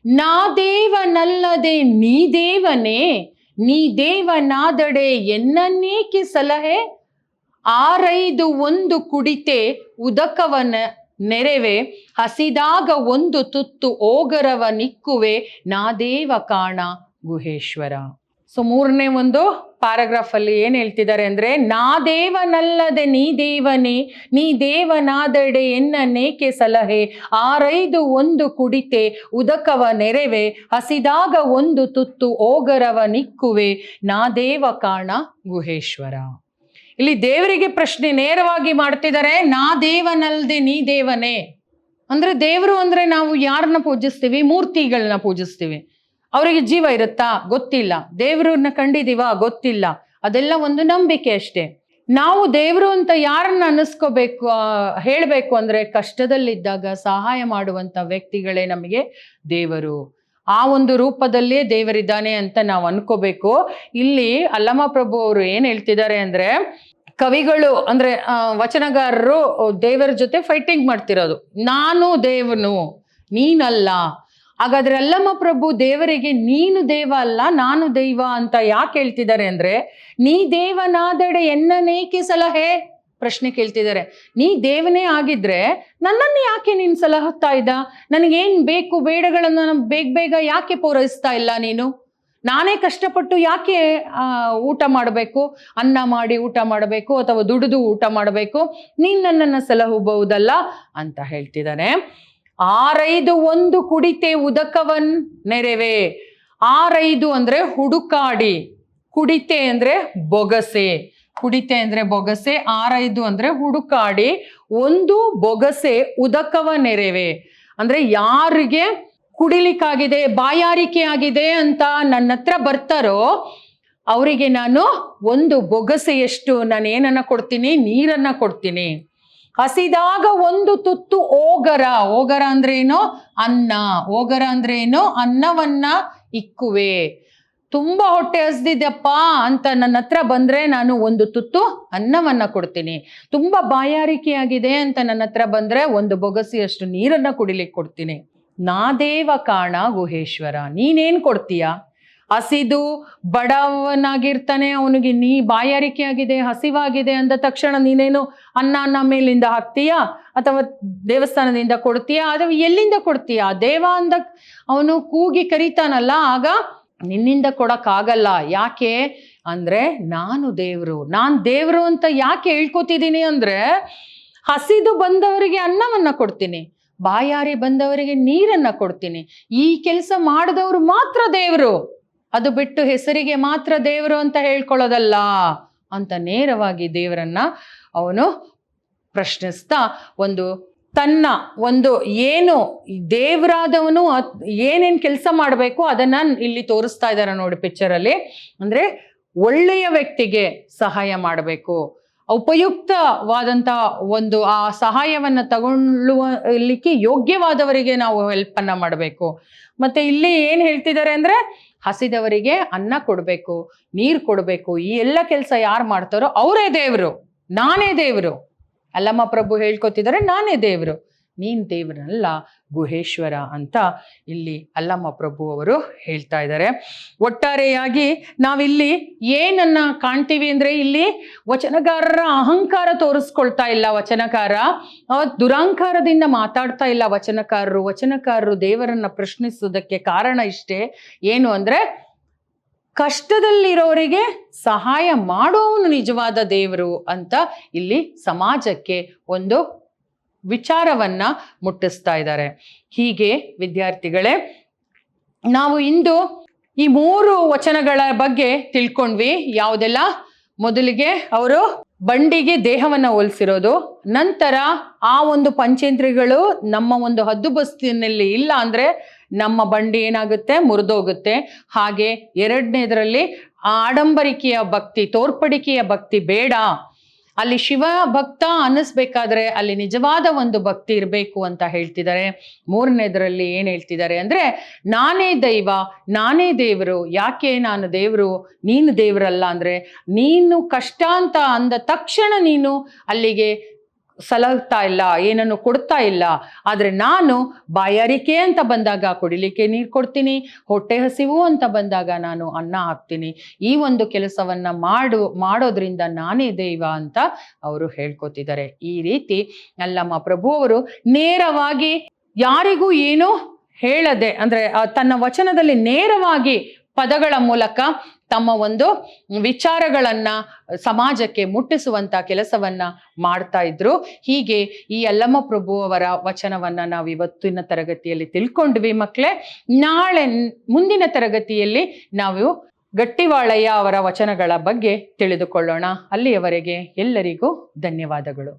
ನಾ ದೇವನಲ್ಲದೆ ನೀ ದೇವನೇ, ನೀ ದೇವನಾದಡೆ ಎನ್ನನೇಕೆ ಸಲಹೆ, ಆರೈದು ಒಂದು ಕುಡಿತೆ ಉದಕವನ ನೆರೆವೆ, ಹಸಿದಾಗ ಒಂದು ತುತ್ತು ಓಗರವ ನಿಕ್ಕುವೆ, ನಾ ದೇವ ಕಾಣ ಗುಹೇಶ್ವರ. ಸೊ ಮೂರನೇ ಒಂದು ಪ್ಯಾರಾಗ್ರಾಫ್ ಅಲ್ಲಿ ಏನ್ ಹೇಳ್ತಿದ್ದಾರೆ ಅಂದ್ರೆ, ನಾ ದೇವನಲ್ಲದೆ ನೀ ದೇವನೇ, ನೀ ದೇವನಾದಡೆ ಎನ್ನನೇಕೆ ಸಲಹೆ, ಆರೈದು ಒಂದು ಕುಡಿತೆ ಉದಕವ ನೆರೆವೆ, ಹಸಿದಾಗ ಒಂದು ತುತ್ತು ಓಗರವ ನಿಕ್ಕುವೆ, ನಾ ದೇವ ಕಾಣ ಗುಹೇಶ್ವರ. ಇಲ್ಲಿ ದೇವರಿಗೆ ಪ್ರಶ್ನೆ ನೇರವಾಗಿ ಮಾಡ್ತಿದ್ದಾರೆ, ನಾ ದೇವನಲ್ಲದೆ ನೀ ದೇವನೇ ಅಂದ್ರೆ ದೇವರು ಅಂದ್ರೆ ನಾವು ಯಾರನ್ನ ಪೂಜಿಸ್ತೀವಿ? ಮೂರ್ತಿಗಳನ್ನ ಪೂಜಿಸ್ತೀವಿ. ಅವರಿಗೆ ಜೀವ ಇರುತ್ತಾ? ಗೊತ್ತಿಲ್ಲ. ದೇವರನ್ನ ಕಂಡಿದೀವಾ? ಗೊತ್ತಿಲ್ಲ. ಅದೆಲ್ಲ ಒಂದು ನಂಬಿಕೆ ಅಷ್ಟೇ. ನಾವು ದೇವರು ಅಂತ ಯಾರನ್ನ ಅನ್ನಿಸ್ಕೋಬೇಕು, ಹೇಳಬೇಕು ಅಂದ್ರೆ ಕಷ್ಟದಲ್ಲಿದ್ದಾಗ ಸಹಾಯ ಮಾಡುವಂತ ವ್ಯಕ್ತಿಗಳೇ ನಮಗೆ ದೇವರು. ಆ ಒಂದು ರೂಪದಲ್ಲೇ ದೇವರಿದ್ದಾನೆ ಅಂತ ನಾವು ಅನ್ಕೋಬೇಕು. ಇಲ್ಲಿ ಅಲ್ಲಮ ಪ್ರಭು ಅವರು ಏನ್ ಹೇಳ್ತಿದ್ದಾರೆ ಅಂದ್ರೆ, ಕವಿಗಳು ಅಂದ್ರೆ ವಚನಗಾರರು ದೇವರ ಜೊತೆ ಫೈಟಿಂಗ್ ಮಾಡ್ತಿರೋದು. ನಾನು ದೇವನು, ನೀನಲ್ಲ. ಹಾಗಾದ್ರೆ ಅಲ್ಲಮ ಪ್ರಭು ದೇವರಿಗೆ ನೀನು ದೇವ ಅಲ್ಲ, ನಾನು ದೈವ ಅಂತ ಯಾಕೆ ಹೇಳ್ತಿದ್ದಾರೆ ಅಂದ್ರೆ, ನೀ ದೇವನಾದಡೆ ಎನ್ನನೇಕೆ ಸಲಹೆ ಪ್ರಶ್ನೆ ಕೇಳ್ತಿದ್ದಾರೆ. ನೀ ದೇವನೇ ಆಗಿದ್ರೆ ನನ್ನನ್ನು ಯಾಕೆ ನೀನು ಸಲಹುತ್ತಾ ಇದ್ದ? ನನಗೇನ್ ಬೇಕು ಬೇಡಗಳನ್ನ ಬೇಗ ಯಾಕೆ ಪೂರೈಸ್ತಾ ಇಲ್ಲ ನೀನು? ನಾನೇ ಕಷ್ಟಪಟ್ಟು ಯಾಕೆ ಊಟ ಮಾಡಬೇಕು, ಅನ್ನ ಮಾಡಿ ಊಟ ಮಾಡಬೇಕು ಅಥವಾ ದುಡಿದು ಊಟ ಮಾಡಬೇಕು? ನೀನ್ ನನ್ನನ್ನು ಸಲಹಬಹುದಲ್ಲ ಅಂತ ಹೇಳ್ತಿದ್ದಾನೆ. ಆರೈದು ಒಂದು ಕುಡಿತೆ ಉದಕವನ್ ನೆರೆವೆ. ಆರೈದು ಅಂದ್ರೆ ಹುಡುಕಾಡಿ, ಕುಡಿತೆ ಅಂದ್ರೆ ಬೊಗಸೆ, ಕುಡಿತೆ ಅಂದ್ರೆ ಬೊಗಸೆ, ಆರೈದು ಅಂದ್ರೆ ಹುಡುಕಾಡಿ, ಒಂದು ಬೊಗಸೆ ಉದಕವ ನೆರೆವೆ ಅಂದ್ರೆ ಯಾರಿಗೆ ಕುಡಿಲಿಕ್ಕಾಗಿದೆ, ಬಾಯಾರಿಕೆ ಆಗಿದೆ ಅಂತ ನನ್ನ ಹತ್ರ ಬರ್ತಾರೋ ಅವರಿಗೆ ನಾನು ಒಂದು ಬೊಗಸೆಯಷ್ಟು ನಾನು ಏನನ್ನ ಕೊಡ್ತೀನಿ? ನೀರನ್ನ ಕೊಡ್ತೀನಿ. ಹಸಿದಾಗ ಒಂದು ತುತ್ತು ಓಗರ, ಓಗರ ಅಂದ್ರೆ ಏನು? ಅನ್ನ. ಓಗರ ಅಂದ್ರೆ ಏನು? ಅನ್ನವನ್ನ ಇಕ್ಕುವೆ. ತುಂಬಾ ಹೊಟ್ಟೆ ಹಸ್ದಿದ್ಯಪ್ಪ ಅಂತ ನನ್ನ ಹತ್ರ ಬಂದ್ರೆ ನಾನು ಒಂದು ತುತ್ತು ಅನ್ನವನ್ನ ಕೊಡ್ತೀನಿ. ತುಂಬಾ ಬಾಯಾರಿಕೆ ಆಗಿದೆ ಅಂತ ನನ್ನ ಹತ್ರ ಬಂದ್ರೆ ಒಂದು ಬೊಗಸೆಯಷ್ಟು ನೀರನ್ನ ಕುಡಿಲಿಕ್ಕೆ ಕೊಡ್ತೀನಿ. ನಾದೇವ ಕಾಣ ಗುಹೇಶ್ವರ, ನೀನೇನ್ ಕೊಡ್ತೀಯ? ಹಸಿದು ಬಡವನಾಗಿರ್ತಾನೆ, ಅವನಿಗೆ ನೀ ಬಾಯಾರಿಕೆ ಆಗಿದೆ, ಹಸಿವಾಗಿದೆ ಅಂದ ತಕ್ಷಣ ನೀನೇನು ಅನ್ನ ಮೇಲಿಂದ ಹಾಕ್ತೀಯಾ ಅಥವಾ ದೇವಸ್ಥಾನದಿಂದ ಕೊಡ್ತೀಯಾ? ಅಥವಾ ಎಲ್ಲಿಂದ ಕೊಡ್ತೀಯಾ? ದೇವ ಅಂದ ಅವನು ಕೂಗಿ ಕರೀತಾನಲ್ಲ, ಆಗ ನಿನ್ನಿಂದ ಕೊಡಕ್ಕಾಗಲ್ಲ. ಯಾಕೆ ಅಂದ್ರೆ ನಾನು ದೇವ್ರು ಅಂತ ಯಾಕೆ ಹೇಳ್ಕೊತಿದ್ದೀನಿ ಅಂದ್ರೆ, ಹಸಿದು ಬಂದವರಿಗೆ ಅನ್ನವನ್ನ ಕೊಡ್ತೀನಿ, ಬಾಯಾರಿ ಬಂದವರಿಗೆ ನೀರನ್ನ ಕೊಡ್ತೀನಿ. ಈ ಕೆಲಸ ಮಾಡಿದವರು ಮಾತ್ರ ದೇವರು, ಅದು ಬಿಟ್ಟು ಹೆಸರಿಗೆ ಮಾತ್ರ ದೇವರು ಅಂತ ಹೇಳ್ಕೊಳ್ಳೋದಲ್ಲ ಅಂತ ನೇರವಾಗಿ ದೇವರನ್ನ ಅವನು ಪ್ರಶ್ನಿಸ್ತಾ ತನ್ನ ಏನು ದೇವರಾದವನು ಏನೇನ್ ಕೆಲಸ ಮಾಡಬೇಕು ಅದನ್ನ ಇಲ್ಲಿ ತೋರಿಸ್ತಾ ಇದ್ದಾರೆ ನೋಡಿ ಪಿಕ್ಚರಲ್ಲಿ. ಅಂದ್ರೆ ಒಳ್ಳೆಯ ವ್ಯಕ್ತಿಗೆ ಸಹಾಯ ಮಾಡಬೇಕು, ಉಪಯುಕ್ತವಾದಂತ ಆ ಸಹಾಯವನ್ನ ತಗೊಳ್ಳುವಲಿಕ್ಕೆ ಯೋಗ್ಯವಾದವರಿಗೆ ನಾವು ಹೆಲ್ಪ್ ಅನ್ನ ಮಾಡಬೇಕು. ಮತ್ತೆ ಇಲ್ಲಿ ಏನ್ ಹೇಳ್ತಿದ್ದಾರೆ ಅಂದ್ರೆ, ಹಸಿದವರಿಗೆ ಅನ್ನ ಕೊಡ್ಬೇಕು, ನೀರು ಕೊಡ್ಬೇಕು. ಈ ಎಲ್ಲ ಕೆಲಸ ಯಾರು ಮಾಡ್ತಾರೋ ಅವರೇ ದೇವರು, ನಾನೇ ದೇವರು. ಅಲ್ಲಮ್ಮ ಪ್ರಭು ಹೇಳ್ಕೊತಿದ್ದಾರೆ, ನಾನೇ ದೇವರು, ನೀನ್ ದೇವರಲ್ಲ, ಗುಹೇಶ್ವರ ಅಂತ ಇಲ್ಲಿ ಅಲ್ಲಮ್ಮ ಪ್ರಭು ಅವರು ಹೇಳ್ತಾ ಇದ್ದಾರೆ. ಒಟ್ಟಾರೆಯಾಗಿ ನಾವಿಲ್ಲಿ ಏನನ್ನ ಕಾಣ್ತೀವಿ ಅಂದ್ರೆ, ಇಲ್ಲಿ ವಚನಕಾರರ ಅಹಂಕಾರ ತೋರಿಸ್ಕೊಳ್ತಾ ಇಲ್ಲ ವಚನಕಾರ, ದುರಹಂಕಾರದಿಂದ ಮಾತಾಡ್ತಾ ಇಲ್ಲ ವಚನಕಾರರು ದೇವರನ್ನ ಪ್ರಶ್ನಿಸುವುದಕ್ಕೆ ಕಾರಣ ಇಷ್ಟೇ, ಏನು ಅಂದ್ರೆ ಕಷ್ಟದಲ್ಲಿರೋರಿಗೆ ಸಹಾಯ ಮಾಡುವವನು ನಿಜವಾದ ದೇವರು ಅಂತ ಇಲ್ಲಿ ಸಮಾಜಕ್ಕೆ ಒಂದು ವಿಚಾರವನ್ನ ಮುಟ್ಟಿಸ್ತಾ ಇದ್ದಾರೆ. ಹೀಗೆ ವಿದ್ಯಾರ್ಥಿಗಳೇ, ನಾವು ಇಂದು ಈ 3 ವಚನಗಳ ಬಗ್ಗೆ ತಿಳ್ಕೊಂಡ್ವಿ. ಯಾವುದೆಲ್ಲ? ಮೊದಲಿಗೆ ಅವರು ಬಂಡಿಗೆ ದೇಹವನ್ನ ಹೋಲಿಸಿರೋದು, ನಂತರ ಆ ಒಂದು ಪಂಚೇಂದ್ರಿಯಗಳು ನಮ್ಮ ಒಂದು ಹದ್ದುಬಸ್ತಿನಲ್ಲಿ ಇಲ್ಲ ಅಂದ್ರೆ ನಮ್ಮ ಬಂಡಿ ಏನಾಗುತ್ತೆ? ಮುರಿದೋಗುತ್ತೆ. ಹಾಗೆ 2ನೇದರಲ್ಲಿ ಆಡಂಬರಿಕೆಯ ಭಕ್ತಿ, ತೋರ್ಪಡಿಕೆಯ ಭಕ್ತಿ ಬೇಡ, ಅಲ್ಲಿ ಶಿವ ಭಕ್ತ ಅನ್ನಿಸ್ಬೇಕಾದ್ರೆ ಅಲ್ಲಿ ನಿಜವಾದ ಒಂದು ಭಕ್ತಿ ಇರಬೇಕು ಅಂತ ಹೇಳ್ತಿದ್ದಾರೆ. 3ನೇದರಲ್ಲಿ ಏನ್ ಹೇಳ್ತಿದ್ದಾರೆ ಅಂದ್ರೆ, ನಾನೇ ದೈವ, ನಾನೇ ದೇವರು. ಯಾಕೆ ನಾನು ದೇವರು, ನೀನು ದೇವರಲ್ಲ ಅಂದ್ರೆ, ನೀನು ಕಷ್ಟ ಅಂತ ಅಂದ ತಕ್ಷಣ ನೀನು ಅಲ್ಲಿಗೆ ಸಲಗ್ತಾ ಇಲ್ಲ, ಏನನ್ನು ಕೊಡ್ತಾ ಇಲ್ಲ. ಆದ್ರೆ ನಾನು ಬಾಯಾರಿಕೆ ಅಂತ ಬಂದಾಗ ಕುಡಿಲಿಕ್ಕೆ ನೀರು ಕೊಡ್ತೀನಿ, ಹೊಟ್ಟೆ ಹಸಿವು ಅಂತ ಬಂದಾಗ ನಾನು ಅನ್ನ ಹಾಕ್ತೀನಿ. ಈ ಒಂದು ಕೆಲಸವನ್ನ ಮಾಡೋದ್ರಿಂದ ನಾನೇ ದೈವ ಅಂತ ಅವರು ಹೇಳ್ಕೊತಿದ್ದಾರೆ. ಈ ರೀತಿ ಅಲ್ಲಮ್ಮ ಪ್ರಭು ಅವರು ನೇರವಾಗಿ ಯಾರಿಗೂ ಏನು ಹೇಳದೆ, ಅಂದ್ರೆ ತನ್ನ ವಚನದಲ್ಲಿ ನೇರವಾಗಿ ಪದಗಳ ಮೂಲಕ ತಮ್ಮ ಒಂದು ವಿಚಾರಗಳನ್ನ ಸಮಾಜಕ್ಕೆ ಮುಟ್ಟಿಸುವಂತ ಕೆಲಸವನ್ನ ಮಾಡ್ತಾ ಇದ್ರು. ಹೀಗೆ ಈ ಅಲ್ಲಮ್ಮ ಪ್ರಭು ಅವರ ವಚನವನ್ನ ನಾವು ಇವತ್ತಿನ ತರಗತಿಯಲ್ಲಿ ತಿಳ್ಕೊಂಡ್ವಿ ಮಕ್ಕಳೇ. ನಾಳೆ ಮುಂದಿನ ತರಗತಿಯಲ್ಲಿ ನಾವು ಗಟ್ಟಿವಾಳಯ್ಯ ಅವರ ವಚನಗಳ ಬಗ್ಗೆ ತಿಳಿದುಕೊಳ್ಳೋಣ. ಅಲ್ಲಿಯವರೆಗೆ ಎಲ್ಲರಿಗೂ ಧನ್ಯವಾದಗಳು.